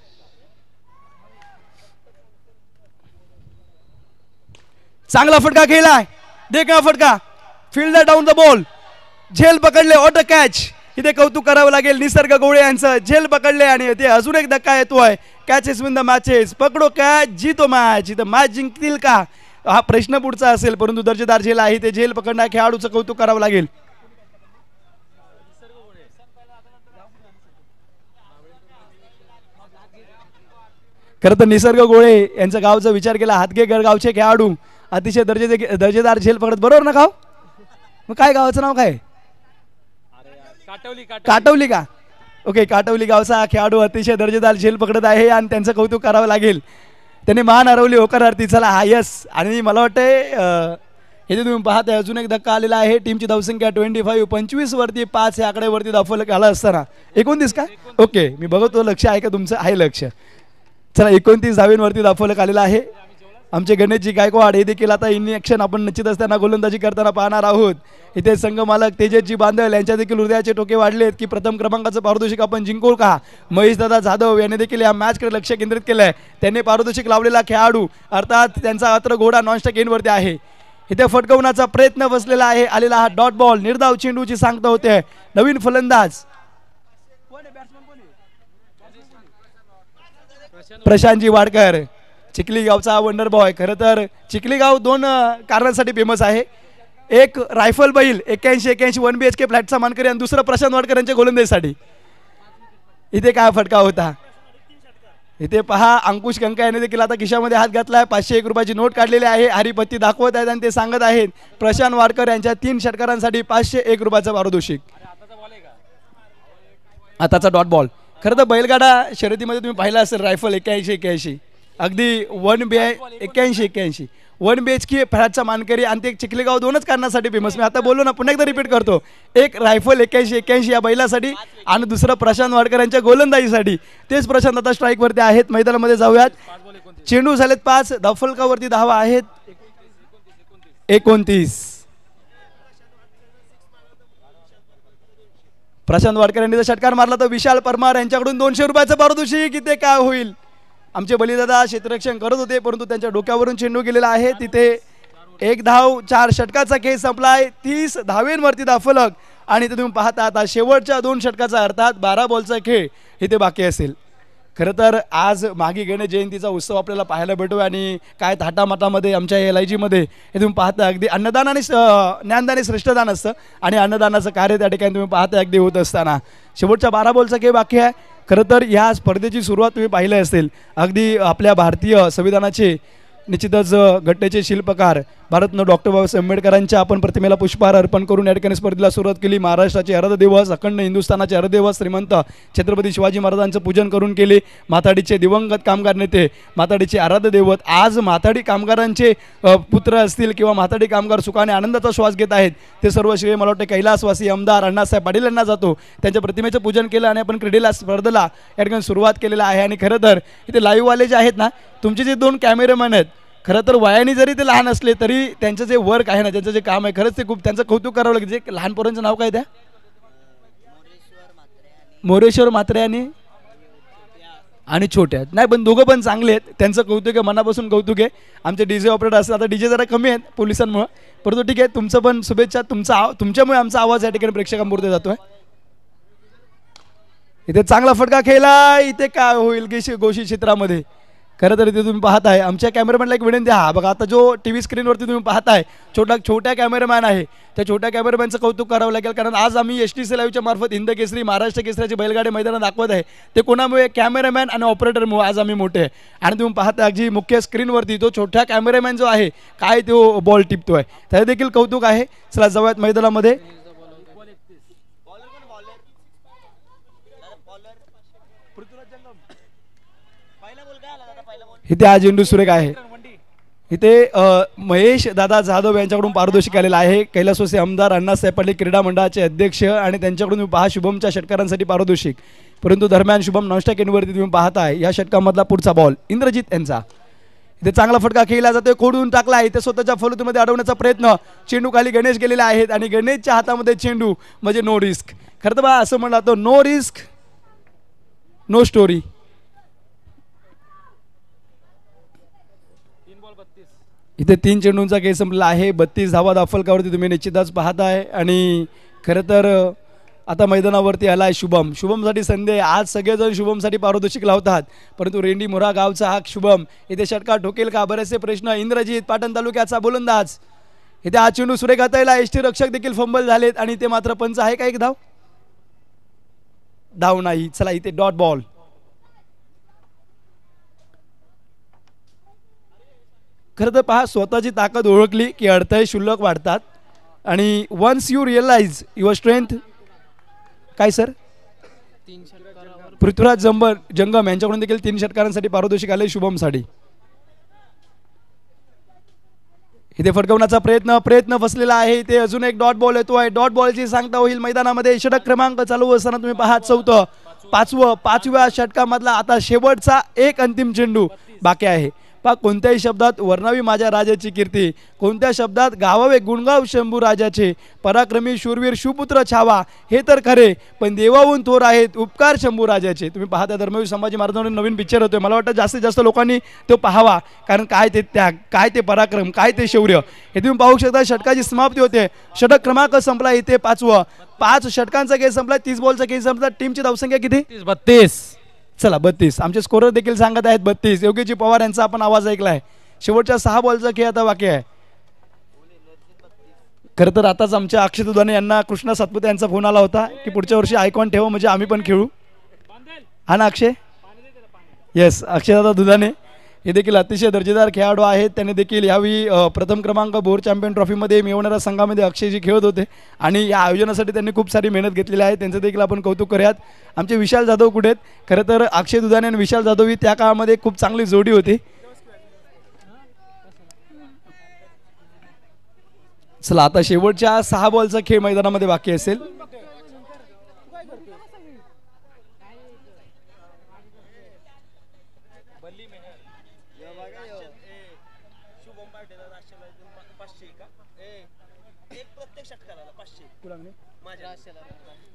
चांगला फटका खेळलाय. देखा फटका. Fielder down the ball. झेल पकडले. ऑट कॅच. इथे कौतुक करावं लागेल निसर्ग गवळे यांचं. झेल पकडले आणि इथे अजून एक धक्का येतोय. Catches win the matches. पकडो कॅच जीतो मॅच. इथं मॅच जिंकतील का हा प्रश्न पुढचा असेल, परंतु दर्जेदार झेल आहे. ते झेल पकडणाऱ्या खेळाडूचं कौतुक करावं लागेल. खरं तर निसर्ग गोळे यांचा गावचा विचार केला. हातगे गडगावचे खेळाडू अतिशय दर्जेदार झेल पकडत. बरोबर ना गाव? मग काय गावाचं नाव काय? काटवली का? ओके, काटवली गावचा खेळाडू अतिशय दर्जेदार झेल पकडत आहे आणि त्यांचं कौतुक करावं लागेल. त्यांनी मान हरवली होकारार्थी. चला हा यस. आणि मला वाटतंय इथे तुम्ही पाहताय अजून एक धक्का आलेला आहे. टीमची धावसंख्या 25 वरती 5 या आकड्यावरती दाखवलं आला असताना 29 का? ओके, मी बघतो लक्ष आहे का तुमचं? आहे लक्ष. चला 29 धावेंवरती दाखवलं आलेलं आहे. आमचे गणेशजी गायकवाड हे देखील आता इन ॲक्शन आपण निश्चितच त्यांना गोलंदाजी करताना पाहणार आहोत. इथे संघ मालक तेजसजी बांदल यांच्या देखील हृदयाचे टोके वाढलेत की प्रथम क्रमांकाचं पारितोषिक आपण जिंकू का. महेशदादा जाधव यांनी देखील या मॅचकडे लक्ष केंद्रित केलंय. त्यांनी पारितोषिक लावलेला खेळाडू अर्थात त्यांचा अत्र घोडा नॉनस्टॉप एंडवरती आहे. इथे फटकवण्याचा प्रयत्न बसलेला आहे. आलेला हा डॉट बॉल. निर्धाव चेंडूची सांगता होते. नवीन फलंदाज प्रशांतजी वाडकर, चिखली गावचा वंडर बॉय. खरं तर चिखली गाव 2 कारणांसाठी फेमस आहे. एक रायफल बैल 81 1 BHK फ्लॅटचा मानकरी आणि दुसरं प्रशांत वाडकर यांच्या गोलंदाजीसाठी. इथे काय फटका होता. इथे पहा अंकुश कंका यांनी देखील आता खिशामध्ये हात घातलाय. 501 रुपयाची नोट काढलेली आहे. हरिपत्ती दाखवत आहेत आणि ते सांगत आहेत प्रशांत वाडकर यांच्या 3 षटकारांसाठी 501 रुपयाचं पारितोषिक. आताचा डॉट बॉल. खरं तर बैलगाडा शर्यतीमध्ये तुम्ही पाहिलं असेल रायफल 81 अगदी 1 BHK फ्लॅटचा मानकरी आणि ते चिखलेगाव 2च कारणासाठी फेमस. मी आता बोललो ना, पुन्हा एकदा रिपीट करतो. एक रायफल 81 या बैलासाठी आणि दुसरं प्रशांत वाडकर यांच्या गोलंदाजीसाठी. तेच प्रशांत आता स्ट्राईक वरती आहेत. मैदानामध्ये जाऊयात. चेंडू झालेत 5. धावफलकावरती धावा आहेत 29. प्रशांत वाडकर यांनी जर षटकार मारला तर विशाल परमार यांच्याकडून 200 रुपयाचं पारितोषिक. इथे काय होईल. आमचे बलिदादा क्षेत्ररक्षण करत होते परंतु त्यांच्या डोक्यावरून चेंडू गेलेला आहे. तिथे 1 धाव 4 षटकाचा खेळ संपलाय. 30 धावेंवरती दाफलक आणि इथे तुम्ही पाहता आता शेवटच्या 2 षटकाचा अर्थात 12 बॉलचा खेळ इथे बाकी असेल. खरं तर आज मागी गणेश जयंतीचा उत्सव आपल्याला पाहायला भेटतो आणि काय थाटामाटामध्ये आमच्या LIG मध्ये हे तुम्ही पाहता अगदी अन्नदान आणि ज्ञानदान हे श्रेष्ठदान असतं आणि अन्नदानाचं कार्य त्या ठिकाणी तुम्ही पाहता अगदी होत असताना शेवटच्या 12 बॉलचा खेळ बाकी आहे. खरं तर या स्पर्धेची सुरुवात तुम्ही पाहिली असेल. अगदी आपल्या भारतीय संविधानाचे निश्चितच घटनेचे शिल्पकार भारतरत्न डॉक्टर बाबासाहेब आंबेडकरांच्या आपण प्रतिमेला पुष्पहार अर्पण करून या ठिकाणी स्पर्धेला सुरुवात केली. महाराष्ट्राचे अर्धदिवस अखंड हिंदुस्थानाचे अर्धदिवस श्रीमंत छत्रपती शिवाजी महाराजांचं पूजन करून केले. माथाडीचे दिवंगत कामगार नेते, माथाडीचे आराध्य दैवत, आज माथाडी कामगारांचे पुत्र असतील किंवा माथाडी कामगार सुखाने आनंदाचा श्वास घेत आहेत ते सर्व श्रेय मला वाटते कैलासवासी आमदार अण्णासाहेब पाटील यांना जातो. त्यांच्या प्रतिमेचं पूजन केलं आणि आपण क्रीडेला स्पर्धेला या ठिकाणी सुरुवात केलेला आहे. आणि खरं तर इथे लाईव्हवाले जे आहेत ना, तुमचे जे 2 कॅमेरामॅन आहेत, खरं तर वयाने जरी ते लहान असले तरी त्यांचं जे वर्क आहे ना, त्यांचं जे काम आहे, खरंच ते खूप त्यांचं कौतुक करावं लागेल. जे लहान पोरांचं नाव काय त्या? मोरेश्वर म्हात्रे आणि छोट्या नाही, पण दोघं पण चांगले आहेत. त्यांचं कौतुक आहे, मनापासून कौतुक आहे. आमचे DJ ऑपरेटर असतात. आता DJ जरा कमी आहेत पोलिसांमुळे, परंतु ठीक आहे, तुमचं पण शुभेच्छा. तुमच्यामुळे आमचा आवाज या ठिकाणी प्रेक्षकांपुरते जातोय. इथे चांगला फटका खेळला. इथे काय होईल गोशी क्षेत्रामध्ये खरं तर इथे तुम्ही पाहताय आमच्या कॅमेरामॅनला एक विनंती हा बघा आता जो टी व्ही स्क्रीनवरती तुम्ही पाहताय छोट्या कॅमेरामॅन आहे त्या छोट्या कॅमेरामॅनचं कौतुक करावं लागेल कारण आज आम्ही STC लाईव्हच्या मार्फत हिंद केसरी महाराष्ट्र केसरीची बैलगाडी मैदानात दाखवत आहे ते कोणामुळे कॅमेरामॅन आणि ऑपरेटरमुळे आज आम्ही मोठे आहे आणि तुम्ही पाहता अगदी मुख्य स्क्रीनवरती तो छोट्या कॅमेरामॅन जो आहे काय तो बॉल टिपतोय त्याचे देखील कौतुक आहे. चला जाऊयात मैदानामध्ये. इथे हा झेंडू सुरेख आहे. इथे महेश दादा जाधव यांच्याकडून पारितोषिक आलेला आहे. कैलासवासी आमदार अण्णासाहेब पाटील क्रीडा मंडळाचे अध्यक्ष आणि त्यांच्याकडून पहा शुभमच्या षटकारांसाठी पारितोषिक. परंतु दरम्यान शुभम नॉनस्टॉप इनवरती तुम्ही पाहताय या षटकामधला पुढचा बॉल इंद्रजित यांचा. इथे चांगला फटका खेळला जातोय खोडून टाकला आहे. इथे स्वतःच्या फलुतीमध्ये अडवण्याचा प्रयत्न चेंडू खाली गणेश गेलेले आहेत आणि गणेशच्या हातामध्ये चेंडू म्हणजे नो रिस्क. खरं तर बा असं म्हणलं जातं नो रिस्क नो स्टोरी. इथे 3 चेंडूंचा खेळ संपला आहे. 32 धावा दाफलकावरती तुम्ही निश्चितच पाहताय आणि खरं तर आता मैदानावरती आला आहे शुभम. शुभमसाठी संधी. आज सगळेजण शुभमसाठी पारितोषिक लावतात परंतु रेंडी मोरा गावचा हा शुभम इथे षटकार ठोकेल का बरेचसे प्रश्न. इंद्रजित पाटण तालुक्याचा गोलंदाज इथे हा चेंडू सुरेख हाताळला. ST रक्षक देखील फंबल झालेत आणि ते मात्र पंच आहे का एक धाव नाही. चला इथे डॉट बॉल. खरं तर पहा स्वतःची ताकद ओळखली की अडथळे शुल्लक वाढतात आणि once you realise your strength काय सर पृथ्वीराज जंगम यांच्याकडून देखील 3 षटकारांसाठी पारितोषिक आले शुभमसाठी. इथे फटकवण्याचा प्रयत्न फसलेला आहे. इथे अजून एक डॉट बॉल येतो आहे. डॉट बॉलची सांगता होईल मैदानामध्ये. षटक क्रमांक चालू असताना तुम्ही पहा 5व्या षटकामधला आता शेवटचा एक अंतिम चेंडू बाकी आहे. पहा कोणत्याही शब्दात वर्णावी माझ्या राजाची कीर्ती, कोणत्या शब्दात गावावे गुणगाव शंभू राजाचे, पराक्रमी शूरवीर शिवपुत्र छावा हे तर खरे पण देवाहून थोर आहेत उपकार शंभू राजाचे. तुम्ही पाहता धर्मवीर संभाजी महाराजांवर नवीन पिक्चर होतोय. मला वाटतं जास्तीत जास्त लोकांनी तो पाहावा कारण काय ते त्याग, काय ते पराक्रम, काय ते शौर्य हे तुम्ही पाहू शकता. षटकाची समाप्ती होते. षटक क्रमांक संपला. इथे 5 षटकांचा खेळ संपला. 30 बॉलचा खेळ संपला. टीमची धावसंख्या किती 32. चला 32. आमचे स्कोरर देखील सांगत आहेत 32. योगेशजी पवार यांचा आपण आवाज ऐकलाय. शेवटच्या 6 बॉलचा खेळ आता बाकी आहे. खरं तर आताच आमच्या अक्षय दुधाने यांना कृष्णा सातपुते यांचा फोन आला होता की पुढच्या वर्षी आयकॉन ठेवा म्हणजे आम्ही पण खेळू. हा ना अक्षय. येस अक्षयदादा दुधाने हे देखील अतिशय दर्जेदार खेळाडू आहेत. त्यांनी देखील यावेळी प्रथम क्रमांक बोर चॅम्पियन ट्रॉफीमध्ये मिळवणाऱ्या संघामध्ये अक्षयजी खेळत होते आणि या आयोजनासाठी त्यांनी खूप सारी मेहनत घेतलेली आहे. त्यांचं देखील आपण कौतुक करूयात. आमचे विशाल जाधव कुठे आहेत. खरं तर अक्षय दुधाने आणि विशाल जाधव ही त्या काळामध्ये खूप चांगली जोडी होती. चला आता शेवटच्या 6 बॉलचा खेळ मैदानामध्ये बाकी असेल.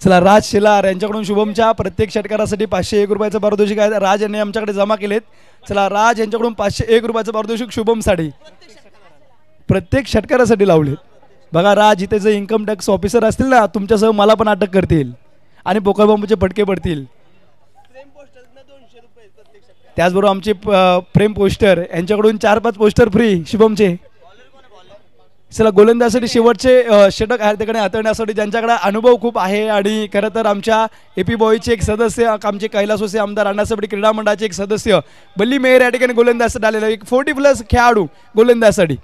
चला राज शेलार यांच्याकडून शुभमच्या प्रत्येक षटकारासाठी 501 रुपयाचं पारितोषिक आहे. राज यांनी आमच्याकडे जमा केलेत. चला राज यांच्याकडून 501 रुपयाचं पारितोषिक शुभमसाठी प्रत्येक षटकारासाठी लावलेत. बघा राज इथे जे इन्कम टॅक्स ऑफिसर असतील ना तुमच्यासह मला पण अटक करतील आणि पोकळ बॉम्बचे फटके पडतील. त्याचबरोबर आमचे फ्रेम पोस्टर यांच्याकडून 4-5 पोस्टर फ्री शुभमचे. चला गोलंदाजासाठी शेवटचे षटक आहे तिकडे हाताळण्यासाठी ज्यांच्याकडे अनुभव खूप आहे आणि खरं तर आमच्या एपी बॉयचे एक सदस्य आमचे कैलासवासी आमदार अण्णासाहेब पाटील क्रीडा मंडळाचे एक सदस्य बल्ली मेहर या ठिकाणी गोलंदाजासाठी आलेला एक 40+ खेळाडू गोलंदाजासाठी.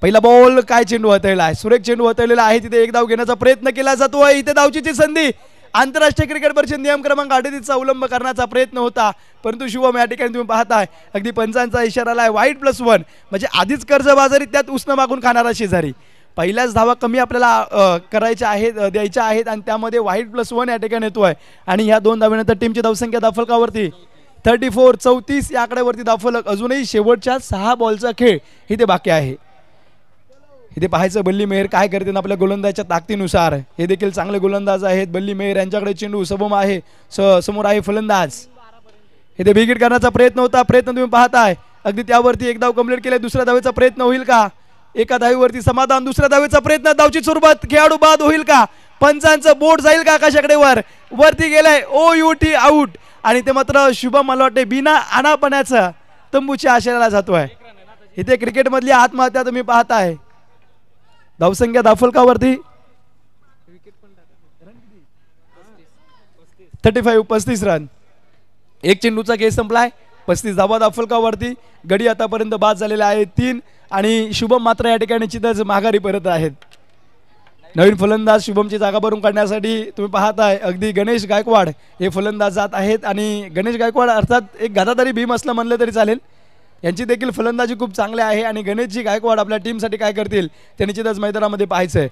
पहिला बॉल काय चेंडू हाताळला आहे. सुरेख चेंडू हाताळलेला आहे. तिथे एक धाव घेण्याचा प्रयत्न केला जातो आहे. इथे धावचीची संधी. आंतरराष्ट्रीय क्रिकेट परिषद नियम क्रमांक 38चा अवलंब करण्याचा प्रयत्न होता परंतु शुभम या ठिकाणी तुम्ही पाहताय अगदी पंचांचा इशारा आलाय. वाईट+1 म्हणजे आधीच कर्जबाजारी त्यात उसनं मागून खाणारा शेजारी. पहिल्याच धावा कमी आपल्याला करायच्या आहेत द्यायच्या आहेत आणि त्यामध्ये वाईट+1 या ठिकाणी येतो आहे आणि ह्या 2 धाव्यानंतर टीमची धावसंख्या दाफलकावरती 34-34 या आकड्यावरती दाफलक. अजूनही शेवटच्या 6 बॉलचा खेळ इथे बाकी आहे. इथे पाहायचं बल्ली मेहर काय करते ना आपल्या गोलंदाजाच्या ताकदीनुसार. हे देखील चांगले गोलंदाज आहेत. बल्ली मेहर यांच्याकडे चेंडू सबम आहे. समोर आहे फलंदाज. इथे बिगिट करण्याचा प्रयत्न होता. प्रयत्न तुम्ही पाहताय अगदी त्यावरती एक धाव कंप्लीट केले. दुसऱ्या धावेचा प्रयत्न होईल का. एका धावेवरती समाधान. दुसऱ्या धावेचा प्रयत्न. धावची स्वरूपात खेळाडू बाद होईल का. पंचांचं बोट जाईल का आकाशाकडे वरती गेलाय. OUT आऊट आणि ते मात्र शुभम मला वाटते बिना आणापणाचं तंबूच्या आशेला जातोय. इथे क्रिकेटमधली आत्महत्या तुम्ही पाहताय. धावसंख्या दाफलकावरती 35 रन. एक चेंडूचा खेळ संपलाय. 35 धावा दाफलकावरती. गडी आतापर्यंत बाद झालेले आहेत 3 आणि शुभम मात्र या ठिकाणी निश्चितच माघारी परत आहेत. नवीन फलंदाज शुभमची जागा भरून काढण्यासाठी तुम्ही पाहताय अगदी गणेश गायकवाड हे फलंदाज जात आहेत. आणि गणेश गायकवाड अर्थात एक गादाधारी भीम असलं म्हणलं तरी चालेल. यांची देखील फलंदाजी खूप चांगली आहे आणि गणेशजी गायकवाड आपल्या टीमसाठी काय करतील ते निश्चितच मैदानामध्ये पाहायचं आहे.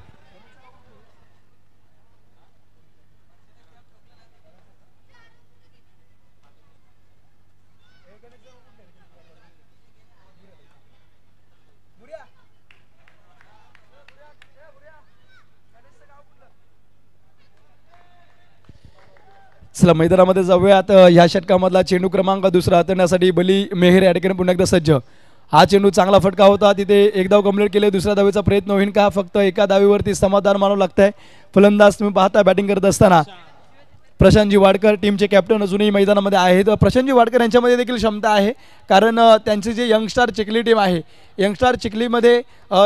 चला मैदानामध्ये जाऊयात. ह्या षटकामधला चेंडू क्रमांक दुसरा हाताळण्यासाठी बली मेहर या ठिकाणी पुन्हा एकदा सज्ज. हा चेंडू चांगला फटका होता. तिथे एक धाव कंप्लीट केले. दुसऱ्या धावेचा प्रयत्न होईल का? फक्त एका धावेवरती समाधान मानावं लागतंय. फलंदाज तुम्ही पाहता बॅटिंग करत असताना प्रशांतजी वाडकर टीमचे कॅप्टन अजूनही मैदानामध्ये आहेत. प्रशांतजी वाडकर यांच्यामध्ये देखील क्षमता आहे कारण त्यांची जे यंगस्टार चिखली टीम आहे यंगस्टार चिखलीमध्ये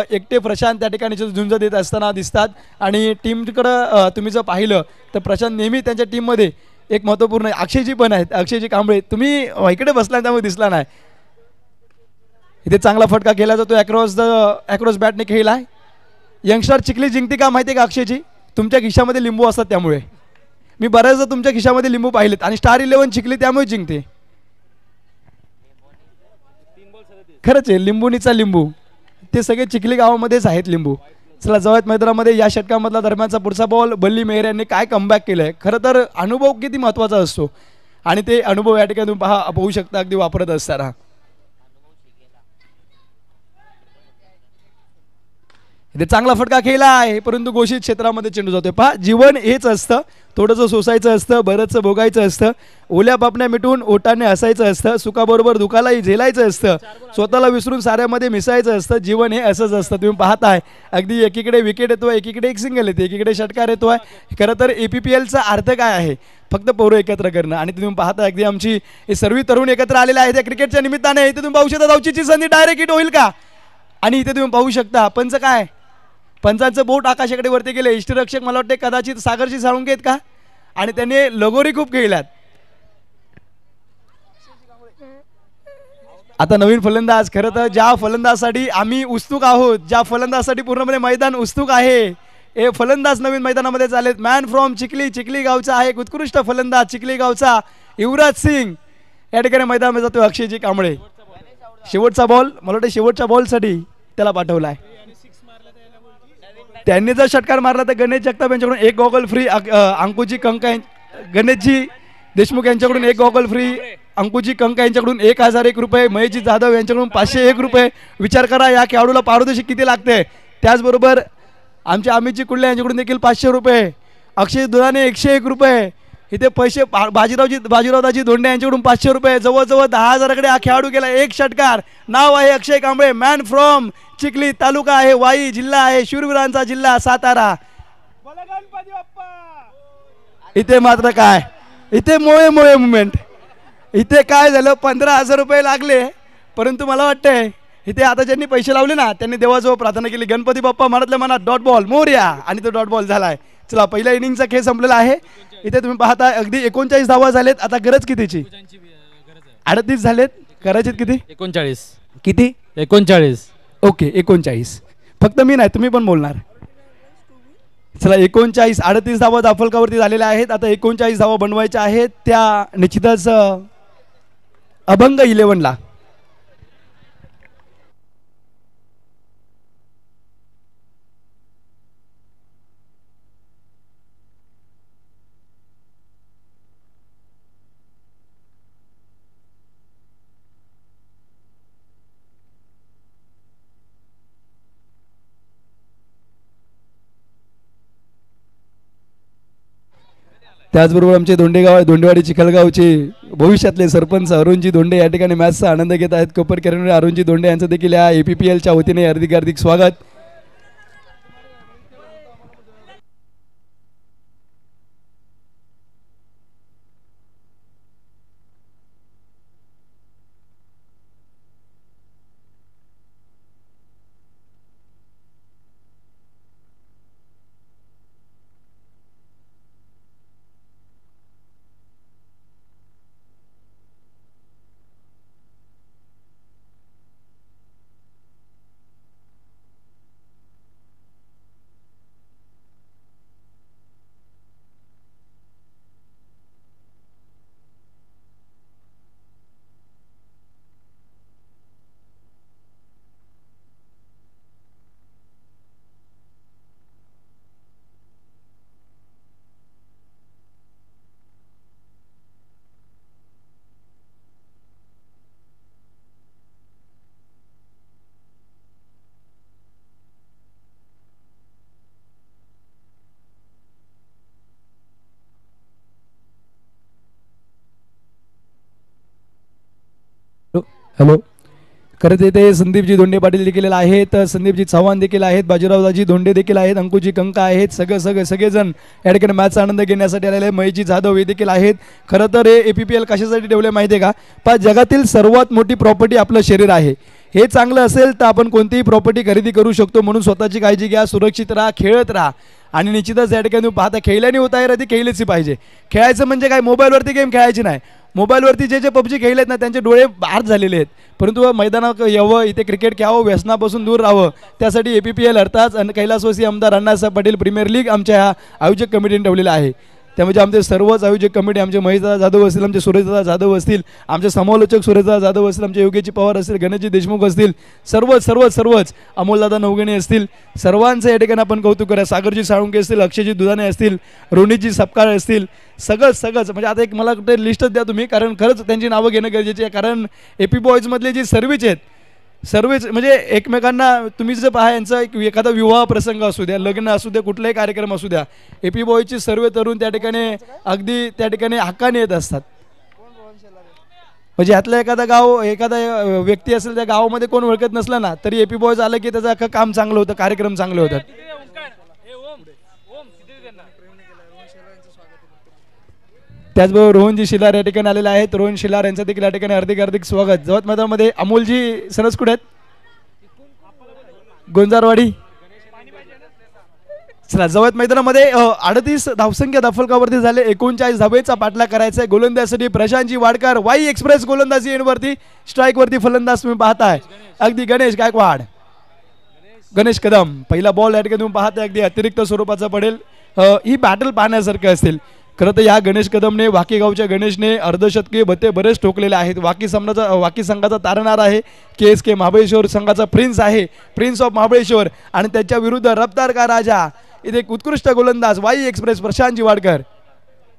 एकटे प्रशांत त्या ठिकाणी झुंज देत असताना दिसतात. आणि टीमकडं तुम्ही जर पाहिलं तर प्रशांत नेहमी त्यांच्या टीममध्ये एक महत्त्वपूर्ण अक्षयजी पण आहेत. अक्षयजी कांबळे तुम्ही इकडे बसला त्यामुळे दिसला नाही. इथे चांगला फटका केला जातो. ॲक्रॉस बॅटने खेळला. यंगस्टार चिखली जिंकते का माहिती आहे का अक्षयजी? तुमच्या खिशामध्ये लिंबू असतात त्यामुळे. मी बऱ्याचदा तुमच्या खिशामध्ये लिंबू पाहिलेत आणि स्टार 11 चिखली त्यामुळे जिंकते. खरंच आहे लिंबूनीचा लिंबू ते सगळे चिखली गावामध्येच आहेत लिंबू. चला जवळच मैदानामध्ये या षटकामधला दरम्यानचा पुढचा बॉल बल्ली मेहर यांनी काय कमबॅक केलंय. खरं तर अनुभव किती महत्त्वाचा असतो आणि ते अनुभव या ठिकाणी तुम्ही पाहू शकता अगदी वापरत असताना. इथे चांगला फटका खेळला आहे परंतु घोषित क्षेत्रामध्ये चेंडू जातोय. पहा जीवन हेच असतं. थोडंसं सोसायचं असतं, बरंचसं भोगायचं असतं, ओल्या पापण्या मिटून ओटाने हसायचं असतं, सुखाबरोबर दुखालाही झेलायचं असतं, स्वतःला विसरून साऱ्यामध्ये मिसायचं असतं. जीवन हे असंच असतं. तुम्ही पाहताय अगदी एकीकडे विकेट येतोय, एकीकडे एक सिंगल येते, एकीकडे षटकार येतोय. खरं तर APPLचा अर्थ काय आहे? फक्त पोरं एकत्र करणं. आणि तुम्ही पाहता अगदी आमची हे सर्व तरुण एकत्र आलेले आहेत या क्रिकेटच्या निमित्ताने. इथे तुम्ही पाहू शकता धावचीची संधी डायरेक्ट हिट होईल का? आणि इथे तुम्ही पाहू शकता पंच काय पंचांचं बोट आकाशाकडे वरती गेले. इष्टरक्षक मला वाटते कदाचित सागरशी साळुंके आहेत का? आणि त्यांनी लगोरी खूप खेळल्यात. आता नवीन फलंदाज. खरं तर ज्या फलंदाजसाठी आम्ही उत्सुक आहोत, ज्या फलंदाजसाठी पूर्णपणे मैदान उत्सुक आहे, हे फलंदाज नवीन मैदानामध्ये चालेत. मॅन फ्रॉम चिखली, चिखली गावचा आहे एक उत्कृष्ट फलंदाज चिखली गावचा युवराज सिंग या ठिकाणी मैदानामध्ये जातो. अक्षयजी कांबळे शेवटचा बॉल मला वाटतं शेवटच्या बॉलसाठी त्याला पाठवला आहे. त्यांनी जर षटकार मारला तर गणेश जगताप यांच्याकडून एक गॉगल फ्री. अंकुजी कंका गणेशजी देशमुख यांच्याकडून एक गॉगल फ्री. अंकुजी कंका यांच्याकडून 1001 रुपये. महेशजी जाधव यांच्याकडून 501 रुपये. विचार करा या खेळाडूला पारितोषिक किती लागते. त्याचबरोबर आमचे अमितजी कुर्ले यांच्याकडून देखील 500 रुपये. अक्षय दुधाने 101 रुपये. इथे पैसे बाजीरावदाजी धोंडे यांच्याकडून 500 रुपये. जवळजवळ 10,000कडे हा खेळाडू गेला. एक षटकार. नाव आहे अक्षय कांबळे. Man from Chikhli. तालुका आहे वाई. जिल्हा आहे शूरवीरांचा जिल्हा सातारा. इथे मात्र काय इथे मोळे मुवमेंट. इथे काय झालं 15,000 रुपये लागले परंतु मला वाटतंय इथे आता ज्यांनी पैसे लावले ना त्यांनी देवाजवळ प्रार्थना केली. गणपती बाप्पा मनातल्या मनात डॉट बॉल मोरया आणि तो डॉट बॉल झालाय. चला पहिल्या इनिंगचा खेळ संपलेला आहे. इथे तुम्ही पाहता अगदी 39 धावा झालेत. आता गरज कितीची? 38 झालेत. करायचे किती? 39. किती? 39. ओके 39. फक्त मी नाही तुम्ही पण बोलणार. चला 39 38 धावा दाफलकावरती झालेल्या आहेत. आता 39 धावा बनवायच्या आहेत. त्या निश्चितच अभंग 11ला. त्याचबरोबर आमचे धोंडेवाडी चिखलगावचे भविष्यातले सरपंच अरुणजी धोंडे या ठिकाणी मॅचचा आनंद घेत आहेत. कोपर केरनरे अरुणजी धोंडे यांचं देखील या APPLच्या वतीने हार्दिक स्वागत. हॅलो. खरंच इथे संदीपजी धोंडे पाटील देखील आहेत, संदीपजी चव्हाण देखील आहेत, बाजीरावजी धोंडे देखील आहेत, अंकुजी कंका आहेत, सगळेजण या ठिकाणी मॅचचा आनंद घेण्यासाठी आलेले आहे. महेशजी जाधव हे देखील आहेत. खरं तर हे APPL कशासाठी ठेवले माहिती आहे का? पण जगातील सर्वात मोठी प्रॉपर्टी आपलं शरीर आहे. हे चांगलं असेल तर आपण कोणतीही प्रॉपर्टी खरेदी करू शकतो. म्हणून स्वतःची काळजी घ्या, सुरक्षित राहा, खेळत राहा. आणि निश्चितच या ठिकाणी पाहता खेळल्याने होत आहे ती खेळलीच पाहिजे. खेळायचं म्हणजे काय, मोबाईलवरती गेम खेळायची नाही. मोबाईलवरती जे PUBG खेळलेत ना त्यांचे डोळे बाहेर झालेले आहेत. परंतु मैदानात यावं, इथे क्रिकेट खेळावं, व्यसनापासून दूर राहावं, त्यासाठी APPL अर्थात कैलासवासी आमदार अण्णासाहेब पाटील प्रीमियर लीग आमच्या ह्या आयोजक कमिटीने ठेवलेलं आहे. त्यामुळे आमचे सर्वच आयोजक कमिटी, आमचे महेशदादा जाधव असतील, आमचे सुरेशदादा जाधव असतील, आमचे समालोचक सुरेशदादा जाधव असतील, आमचे योगेशजी पवार असतील, गणेशजी देशमुख असतील, सर्वच अमोलदादा नवगणे असतील, सर्वांचं या ठिकाणी आपण कौतुक करूया. सागरजी साळुंके असतील, अक्षयजी दुधाने असतील, रोनितजी सपकाळ असतील, सगळंच म्हणजे आता एक मला कुठे लिस्टच द्या तुम्ही, कारण खरंच त्यांची नावं घेणं गरजेचे आहे. कारण AP बॉईजमधले जे सर्विस आहेत, सर्वच म्हणजे एकमेकांना तुम्ही जर पहा, यांचा एखादा विवाह प्रसंग असू द्या, लग्न असू द्या, कुठलाही कार्यक्रम असू द्या, AP बॉयची सर्व तरुण त्या ठिकाणी अगदी त्या ठिकाणी हक्काने येत असतात. म्हणजे ह्यातलं एखादा व्यक्ती असेल, त्या गावामध्ये कोण ओळखत नसलं ना तरी AP बॉयज आलं की त्याचं अख्खं काम चांगलं होतं, कार्यक्रम चांगले होतात. त्याचबरोबर रोहनजी शिलार या ठिकाणी आलेले आहेत. रोहन शिलार यांचं देखील या ठिकाणी हार्दिक स्वागत. जवळ मैदानामध्ये अमोलजी सनस कुठे आहेत? गोंजारवाडी. चला, जवळ मैदानामध्ये 38 धावसंख्या दफलकावरती झाले, 39 धावेचा पाठलाग करायचा आहे. गोलंदाजीसाठी प्रशांतजी वाडकर, वाई एक्सप्रेस गोलंदाजी एंडवरती, स्ट्राईकवरती फलंदाज तुम्ही पाहताय अगदी गणेश गायकवाड, गणेश कदम. पहिला बॉल या ठिकाणी तुम्ही पाहताय अगदी अतिरिक्त स्वरूपाचा पडेल. ही बॅटल पाहण्यासारखं असेल. खरं तर या गणेश कदमने, वाकी गावच्या गणेशने अर्धशतकीय भत्ते बरेच ठोकलेले आहेत. वाकी संघाचा तारणार आहे, KSK महाबळेश्वर संघाचा प्रिन्स आहे, प्रिन्स ऑफ महाबळेश्वर. आणि त्याच्या विरुद्ध रफ्तार का राजा, इथे एक उत्कृष्ट गोलंदाज वाई एक्सप्रेस प्रशांतजी वाडकर.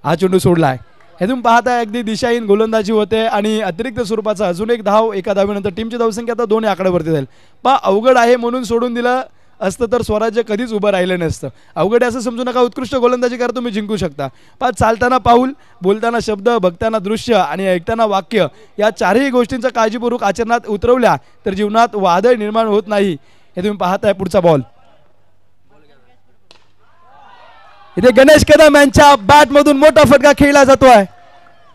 हा चेंडू सोडलाय. हे तुम्ही पाहताय अगदी दिशाहीन गोलंदाजी होते आणि अतिरिक्त स्वरूपाचा अजून एक धाव, एका धावेनंतर टीमची धावसंख्या आता 2 आकड्यावरती जाईल. अवघड आहे म्हणून सोडून दिलं असतं तर स्वराज्य कधीच उभं राहिलं नसतं. अवघड असं समजू नका, उत्कृष्ट गोलंदाजी करा, तुम्ही जिंकू शकता. चालताना पाऊल, बोलताना शब्द, बघताना दृश्य आणि ऐकताना वाक्य, या चारही गोष्टींचा काळजीपूर्वक आचरणात उतरवल्या तर जीवनात वादळ निर्माण होत नाही. हे तुम्ही पाहताय. पुढचा बॉल इथे गणेश कदम यांच्या बॅटमधून मोठा फटका खेळला जातोय.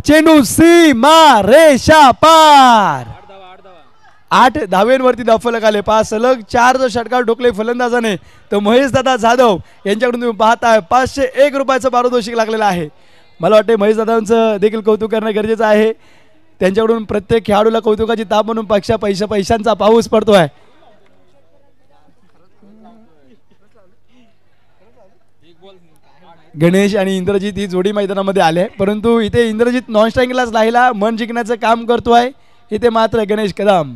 चेंडू सीमा रेषा पार. 8 धावेंवरती धावफलक आले. 5 सलग 4 जर षटकार ठोकले फलंदाजाने तर महेशदादा जाधव यांच्याकडून तुम्ही पाहताय 501 रुपयाचं पारितोषिक लागलेलं आहे. मला वाटते महेशदादांचं देखील कौतुक करणं गरजेचं आहे. त्यांच्याकडून प्रत्येक खेळाडूला कौतुकाची ताप म्हणून पैशांचा पाऊस पडतोय. गणेश आणि इंद्रजित ही जोडी मैदानामध्ये आले, परंतु इथे इंद्रजित नॉन स्ट्रायकिंगलाच राहिला, मन जिंकण्याचं काम करतोय. इथे मात्र गणेश कदम.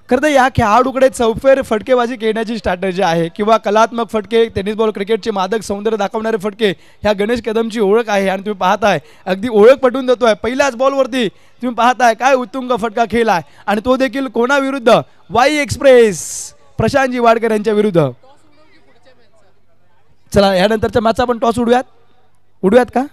खरं तर या खेळाडूकडे चौफेर फटकेबाजी खेळण्याची स्ट्रॅटेजी आहे किंवा कलात्मक फटके, टेनिस बॉल क्रिकेटचे मादक सौंदर्य दाखवणारे फटके, ह्या गणेश कदमची ओळख आहे. आणि तुम्ही पाहताय अगदी ओळख पटवून देतोय. पहिल्याच बॉलवरती तुम्ही पाहताय काय उत्तुंग फटका खेळलाय आणि तो देखील कोणाविरुद्ध? वाई एक्सप्रेस प्रशांतजी वाडकर यांच्या विरुद्ध. चला, यानंतरच्या मॅचचा आपण टॉस उडूयात का?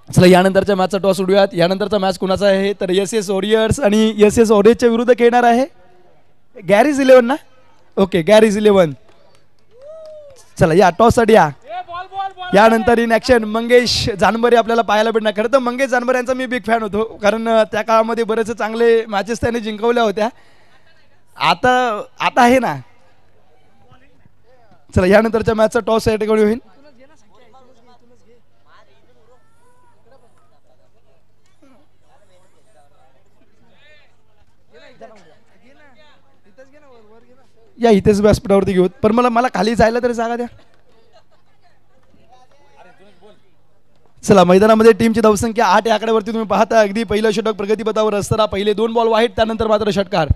चला, यानंतरच्या मॅचचा टॉस उडूयात. यानंतरचा मॅच कुणाचा आहे तर SS वॉरियर्स आणि SS ऑरेंजच्या विरुद्ध खेळणार आहे गॅरीज 11 ना. ओके, गॅरीज 11. चला, या टॉस साठी यानंतर इन ॲक्शन मंगेश जानबरे आपल्याला पाहायला भेटणार. खरं तर मंगेश जानबरे यांचा मी बिग फॅन होतो, कारण त्या काळामध्ये बरेच चांगले मॅचेस त्यांनी जिंकवल्या होत्या. आता आहे ना. चला, यानंतरच्या मॅचचा टॉस या ठिकाणी होईल. या इथेच व्यासपीठावरती घेऊ, पण मला खाली जायला तरी जागा द्या. चला, मैदानामध्ये टीमची धावसंख्या 8 या आकड्यावरती तुम्ही पाहता. अगदी पहिलं षटक प्रगतीपथावर असताना पहिले 2 बॉल वाईट, त्यानंतर मात्र षटकार.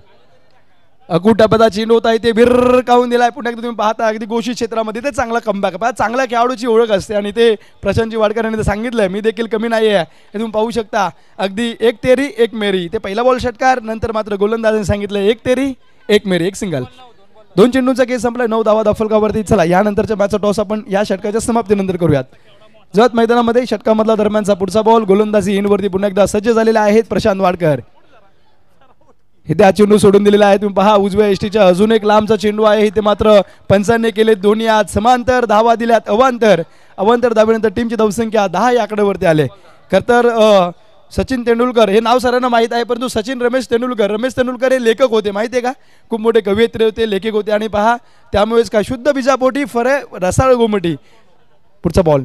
अकुटापदा चेंडू होता इथे भिर्र काढून दिलाय. पुन्हा एकदा तुम्ही पाहता अगदी गोशी क्षेत्रामध्ये ते चांगला कमबॅक. पहा चांगल्या खेळाडूची ओळख असते आणि ते प्रशांतजी वाडकर यांनी सांगितलंय मी देखील कमी नाही आहे हे तुम्ही पाहू शकता. अगदी एक तेरी एक मेरी. ते पहिला बॉल षटकार. नंतर मात्र गोलंदाजांनी सांगितलं एक तेरी एक मेरी एक सिंगल. 2 चेंडूंचा खेळ संपलाय. 9 धावा दफलकावरती. चला यानंतरच्या मॅचचा टॉस आपण या षटकाच्या समाप्तीनंतर करूयात. जत मैदानामध्ये षटकामधला दरम्यानचा पुढचा बॉल. गोलंदाजी इनवरती पुन्हा एकदा सज्ज झालेले आहेत प्रशांत वाडकर. इथे हा चेंडू सोडून दिलेला आहे. तुम्ही पहा उजव्या एसटीच्या अजून एक लांबचा चेंडू आहे. इथे मात्र पंचांनी केले दोन्ही आज समांतर धावा दिल्यात. अवांतर धावेनंतर टीमची धावसंख्या 10 या आकड्यावरती आले. खरं तर सचिन तेंडुलकर हे नाव सर्वांना माहीत आहे परंतु सचिन रमेश तेंडुलकर हे लेखक होते माहिती आहे का. खूप मोठे कवयित्री होते लेखक होते. आणि पहा त्यामुळेच का शुद्ध बीजापोटी फरे रसाळ गोमटी. पुढचा बॉल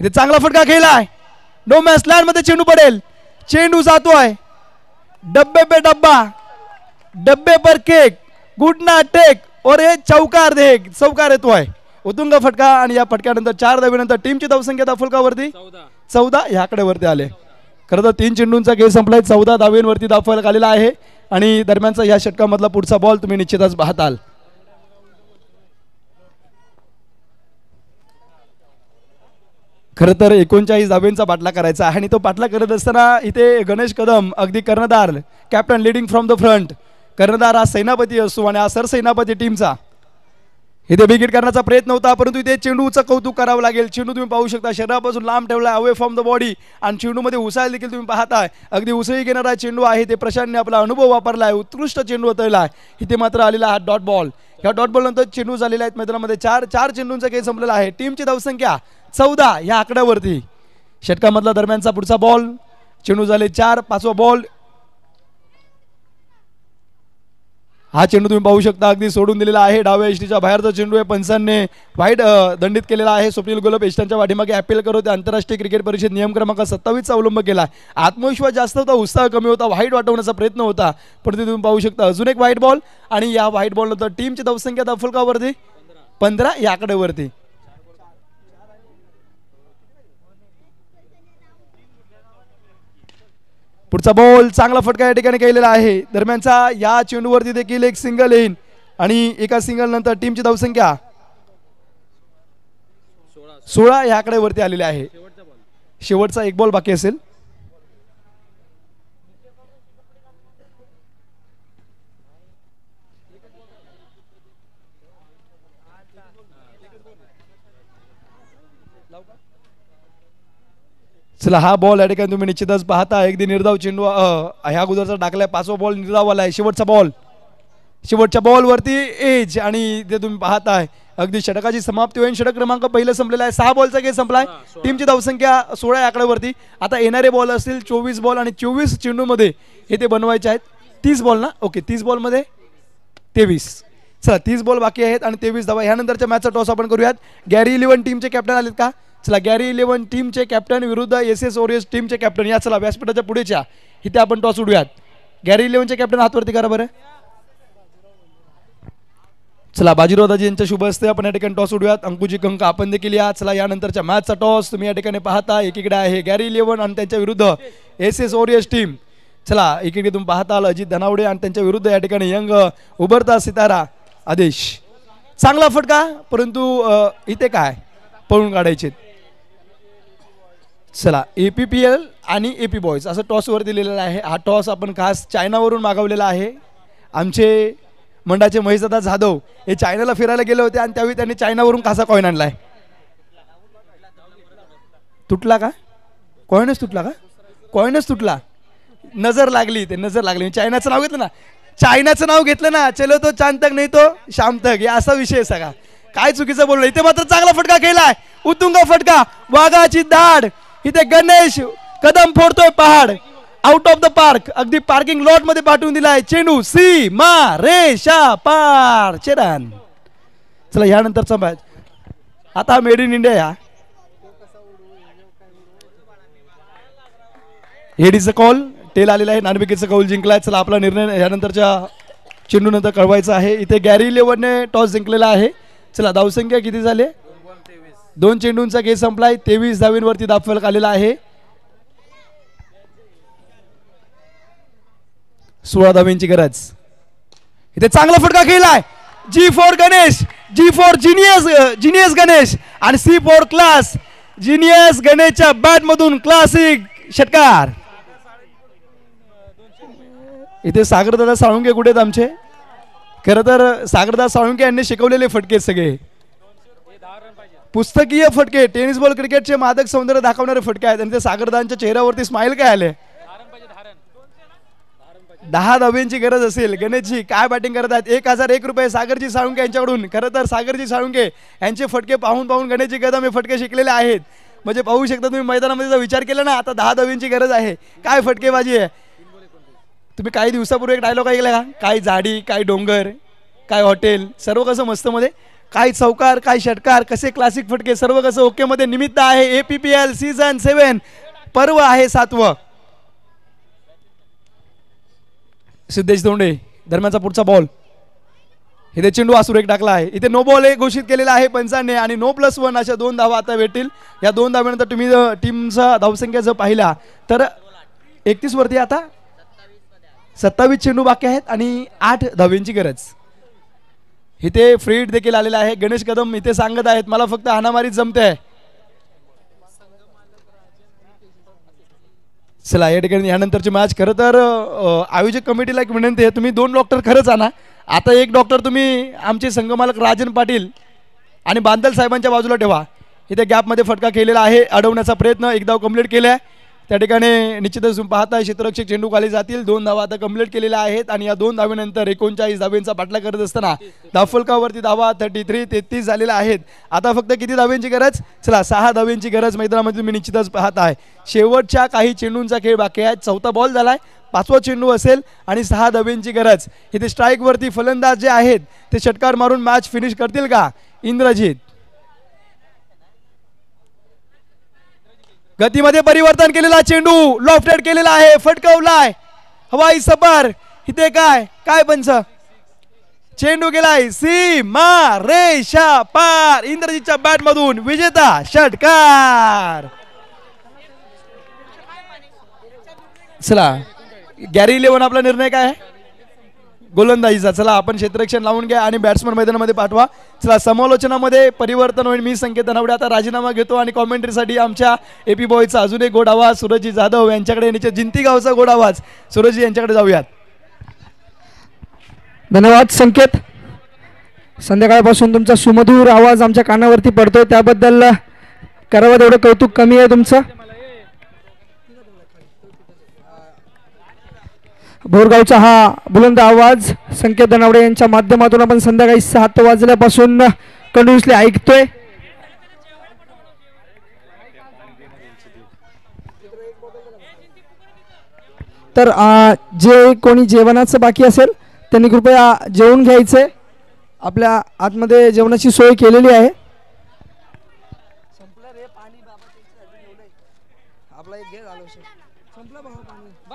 इथे चांगला फटका खेळलाय. नो मॅच लँड मध्ये चेंडू पडेल. चेंडू जातोय डब्बे पे डब्बा डब्बे पर केक गुड ना टेक और ये चौकार देख चौकार येतोय. उतुंग फटका आणि या फटक्यानंतर 4 धावेनंतर टीमची धावसंख्या दाफलकावरती 14 या आकड्यावरती आले. खरं तर 3 चेंडूंचा खेळ संपलाय. 14 धावेंवरती दाफलक आलेला आहे. आणि दरम्यानचा या षटकामधला पुढचा बॉल तुम्ही निश्चितच पाहताल. खरं तर 39 धावेंचा बाटला करायचा आहे आणि तो बाटला करत असताना इथे गणेश कदम अगदी कर्णधार captain leading from the front. कर्णधार हा सेनापती असतो आणि हा सरसेनापती टीमचा. इथे विकेट करण्याचा प्रयत्न होता परंतु इथे चेंडूचं कौतुक करावं लागेल. चेंडू तुम्ही पाहू शकता शरीरापासून लांब ठेवलाय अवे फ्रॉम द बॉडी आणि चेंडूमध्ये उसळी देखील तुम्ही पाहताय. अगदी उसळी घेणारा चेंडू आहे. ते प्रशांतने आपला अनुभव वापरलाय. उत्कृष्ट चेंडू हाताळलाय. इथे मात्र आलेला हा डॉट बॉल. या डॉट बॉल नंतर चेंडू झालेले आहेत मैदानामध्ये 4 चेंडूंचा खेळ संपलेला आहे. टीमची धावसंख्या 14 या आकड्यावरती. षटकामधला दरम्यानचा पुढचा बॉल. चेंडू झाले 4. 5वा बॉल. हा चेंडू तुम्ही पाहू शकता अगदी सोडून दिलेला आहे. डाव्या एसटीच्या बाहेरचा चेंडू आहे. पंचांनी वाईट दंडित केलेला आहे. स्वप्नील गोलप एस्टांच्या पाठीमागे अपील करत होते. आंतरराष्ट्रीय क्रिकेट परिषद नियम क्रमांक 27चा अवलंब केला. आत्मविश्वास जास्त होता उत्साह कमी होता. वाईट वाटवण्याचा प्रयत्न होता परंतु तुम्ही पाहू शकता अजून एक वाईट बॉल आणि या वाईट बॉल नंतर टीमची धावसंख्या दाफलकावरती 15 या आकड्यावरती. पुढचा बॉल चांगला फटका या ठिकाणी केलेला आहे. दरम्यानचा या चेंडूवरती देखील एक सिंगल येईल आणि एका सिंगल नंतर टीमची धावसंख्या 16 या आकड्यावरती आलेली आहे. शेवटचा एक बॉल बाकी असेल. चला हा बॉल या ठिकाणी तुम्ही निश्चितच पाहता अगदी निर्धाव चेंडू ह्या अगोदरचा टाकलाय. 5वा बॉल निर्धाव आलाय. शेवटचा बॉल. शेवटच्या बॉलवरती एज आणि ते तुम्ही पाहताय अगदी षटकाची समाप्ती होईल. षटक क्रमांक पहिलं संपलेला आहे. 6 बॉलचा खेळ संपलाय. टीमची धावसंख्या 16 या आकड्यावरती. आता येणारे बॉल असतील 24 बॉल आणि 24 चेंडूमध्ये हे ते बनवायचे आहेत. 30 बॉल ना ओके 30 बॉलमध्ये 23. चला 30 बॉल बाकी आहेत आणि 23 धावा. ह्यानंतरच्या मॅचचा टॉस आपण करूयात. गॅरी 11 टीमचे कॅप्टन आलेत का. चला गॅरी 11 टीमचे कॅप्टन विरुद्ध SS ओरियस टीमचे कॅप्टन. या चला व्यासपीठाच्या पुढेच्या इथे आपण टॉस उडूयात. गॅरी 11चे कॅप्टन हातवरती करा बरं. चला बाजीराव दाजी यांच्या शुभ हस्ते आपण या ठिकाणी टॉस उडूयात. अंकुजी कंक आपण देखील या. चला यानंतरच्या मॅचचा टॉस तुम्ही या ठिकाणी पाहता. एकीकडे आहे गॅरी 11 आणि त्यांच्या विरुद्ध SS ओरियस टीम. चला एकीकडे तुम्ही पाहता अजित धनावडे आणि त्यांच्या विरुद्ध या ठिकाणी यंग उभरता सितारा आदेश. चांगला फटका परंतु इथे काय पळून काढायचे. चला APPL आणि AP बॉयज असं टॉसवर दिलेला आहे. हा टॉस आपण खास चायनावरून मागवलेला आहे. आमचे मंडळाचे महेशदादा जाधव हे चायनाला फिरायला गेले होते आणि त्यावेळी त्यांनी चायनावरून खासा कॉईन आणलाय. तुटला का कॉईनच तुटला का कॉईनच तुटला. नजर लागली ते नजर लागली. चायनाचं नाव घेतलं ना चायनाचं नाव घेतलं ना चलो तो चांद तक नाही तो शाम तक हे असा विषय सगळा. काय चुकीचं बोललो. इथे मात्र चांगला फटका केलाय. उत्तुंग फटका वाघाची दाढ. इथे गणेश कदम फोडतोय पहाड. आउट ऑफ द पार्क अगदी पार्किंग लॉट मध्ये पाठवून दिलाय. चेंडू सीमा रेषा पार चेरन. चला यानंतरचा मॅच आता मेड इन इंडिया. या हेडीचा कॉल टेल आलेला आहे. नाणेफेकीचा कौल जिंकलाय. चला आपला निर्णय यानंतरच्या चेंडू नंतर कळवायचा आहे. इथे गॅरी 11ने टॉस जिंकलेला आहे. चला धावसंख्या किती झाली. 2 चेंडूंचा खेळ संपलाय. 23 धावेंवरती दाफलक आलेला आहे. 16 धावेंची गरज. इथे चांगला फटका खेळलाय. G4 Ganesh, G4 genius Ganesh आणि C4 क्लास. जिनियस गणेशच्या बॅट मधून क्लासिक षटकार. इथे सागरदादा साळुंके कुठे आहेत आमचे? खरं तर सागरदादा साळुंके यांनी शिकवलेले फटके सगळे पुस्तकीय फटके, टेनिस बॉल क्रिकेटचे मादक सौंदर्य दाखवणारे फटके आहेत. आणि ते सागरदादांच्या चेहऱ्यावरती स्माइल काय आले. 10 धाब्यांची गरज असेल. गणेशजी काय बॅटिंग करत आहेत. 1001 रुपये सागरजी साळुंके यांच्याकडून. खरं तर सागरजी साळुंके यांचे फटके पाहून पाहून गणेशजी कदम हे फटके शिकलेले आहेत. म्हणजे पाहू शकता तुम्ही मैदानामध्ये जर विचार केला ना, आता 10 धाब्यांची गरज आहे. काय फटकेबाजी आहे. तुम्ही काही दिवसापूर्वी एक डायलॉग ऐकला का, काय झाडी काय डोंगर काय हॉटेल, सर्व कसं मस्त मध्ये, काय चौकार काय षटकार, कसे क्लासिक फटके, सर्व कसं ओके मध्ये. निमित्त आहे APPL सीझन 7 पर्व आहे 7वं. सिद्धेश धोंडे दरम्यानचा पुढचा बॉल. इथे चेंडू हा सुरेख टाकला आहे. इथे नो बॉल घोषित केलेला आहे पंचांनी आणि नो +1 अशा 2 धावा आता भेटतील. या 2 धाव्यानंतर तुम्ही टीमचा धावसंख्या जर पाहिला तर 31 वरती आता 27 चेंडू बाकी आहेत आणि 8 धाव्यांची गरज. इथे फ्री हिट देखील आलेला आहे. गणेश कदम इथे सांगत आहेत मला फक्त हाणामारीत जमते आहे. चला या ठिकाणी यानंतरची मॅच. खरं तर आयोजक कमिटीला एक विनंती आहे, तुम्ही 2 डॉक्टर खरंच आणा. आता एक डॉक्टर तुम्ही आमचे संघमालक राजन पाटील आणि बांदल साहेबांच्या बाजूला ठेवा. इथे गॅपमध्ये फटका केलेला आहे. अडवण्याचा प्रयत्न, एक धाव कंप्लीट केला. त्या ठिकाणी निश्चितच पाहता क्षेत्ररक्षक चेंडू खाली जातील. 2 धावा आता कंप्लीट केलेल्या आहेत आणि या 2 धावेनंतर 39 धावेंचा पाठलाग करत असताना धावफलकावरती धावा 33 झालेल्या आहेत. आता फक्त किती धावेंची गरज. चला 6 धावेंची गरज मैदानामध्ये तुम्ही निश्चितच पाहताय. शेवटच्या काही चेंडूंचा खेळ बाकी आहे. 4था बॉल झालाय, 5वा चेंडू असेल आणि 6 धावेंची गरज. इथे स्ट्राईक वरती फलंदाज जे आहेत ते षटकार मारून मॅच फिनिश करतील का. इंद्रजित गतीमध्ये परिवर्तन केलेला चेंडू लॉफ्टेड केलेला आहे, फटकवलाय हवाई सफर. इथे काय काय पंच, चेंडू गेलाय सीमा रेषा पार. इंद्रजितच्या बॅट मधून विजेता षटकार. चला गॅरी 11 आपला निर्णय काय आहे गोलंदाजीचा. चला आपण क्षेत्ररक्षण लावून घ्या आणि बॅट्समन मैदानामध्ये पाठवा. चला समालोचनामध्ये परिवर्तन होईल. मी संकेत धनावडे आता राजीनामा घेतो आणि कॉमेंट्रीसाठी आमच्या AP बॉयचा अजून एक गोड आवाज सूरजजी जाधव यांच्याकडे, जिंती गावचा गोड आवाज सूरजजी यांच्याकडे जाऊयात. धन्यवाद संकेत. संध्याकाळपासून तुमचा सुमधुर आवाज आमच्या कानावरती पडतोय, त्याबद्दल करावं तेवढं कौतुक कमी आहे तुमचं. भोरगावचा हा बुलंद आवाज संकेत धनावडे यांच्या माध्यमातून आपण संध्याकाळी 7 वाजल्यापासून कंटिन्युअसली ऐकतोय. तर जे कोणी जेवणाचं बाकी असेल त्यांनी कृपया जेवून घ्यायचंय. आपल्या आतमध्ये जेवणाची सोय केलेली आहे.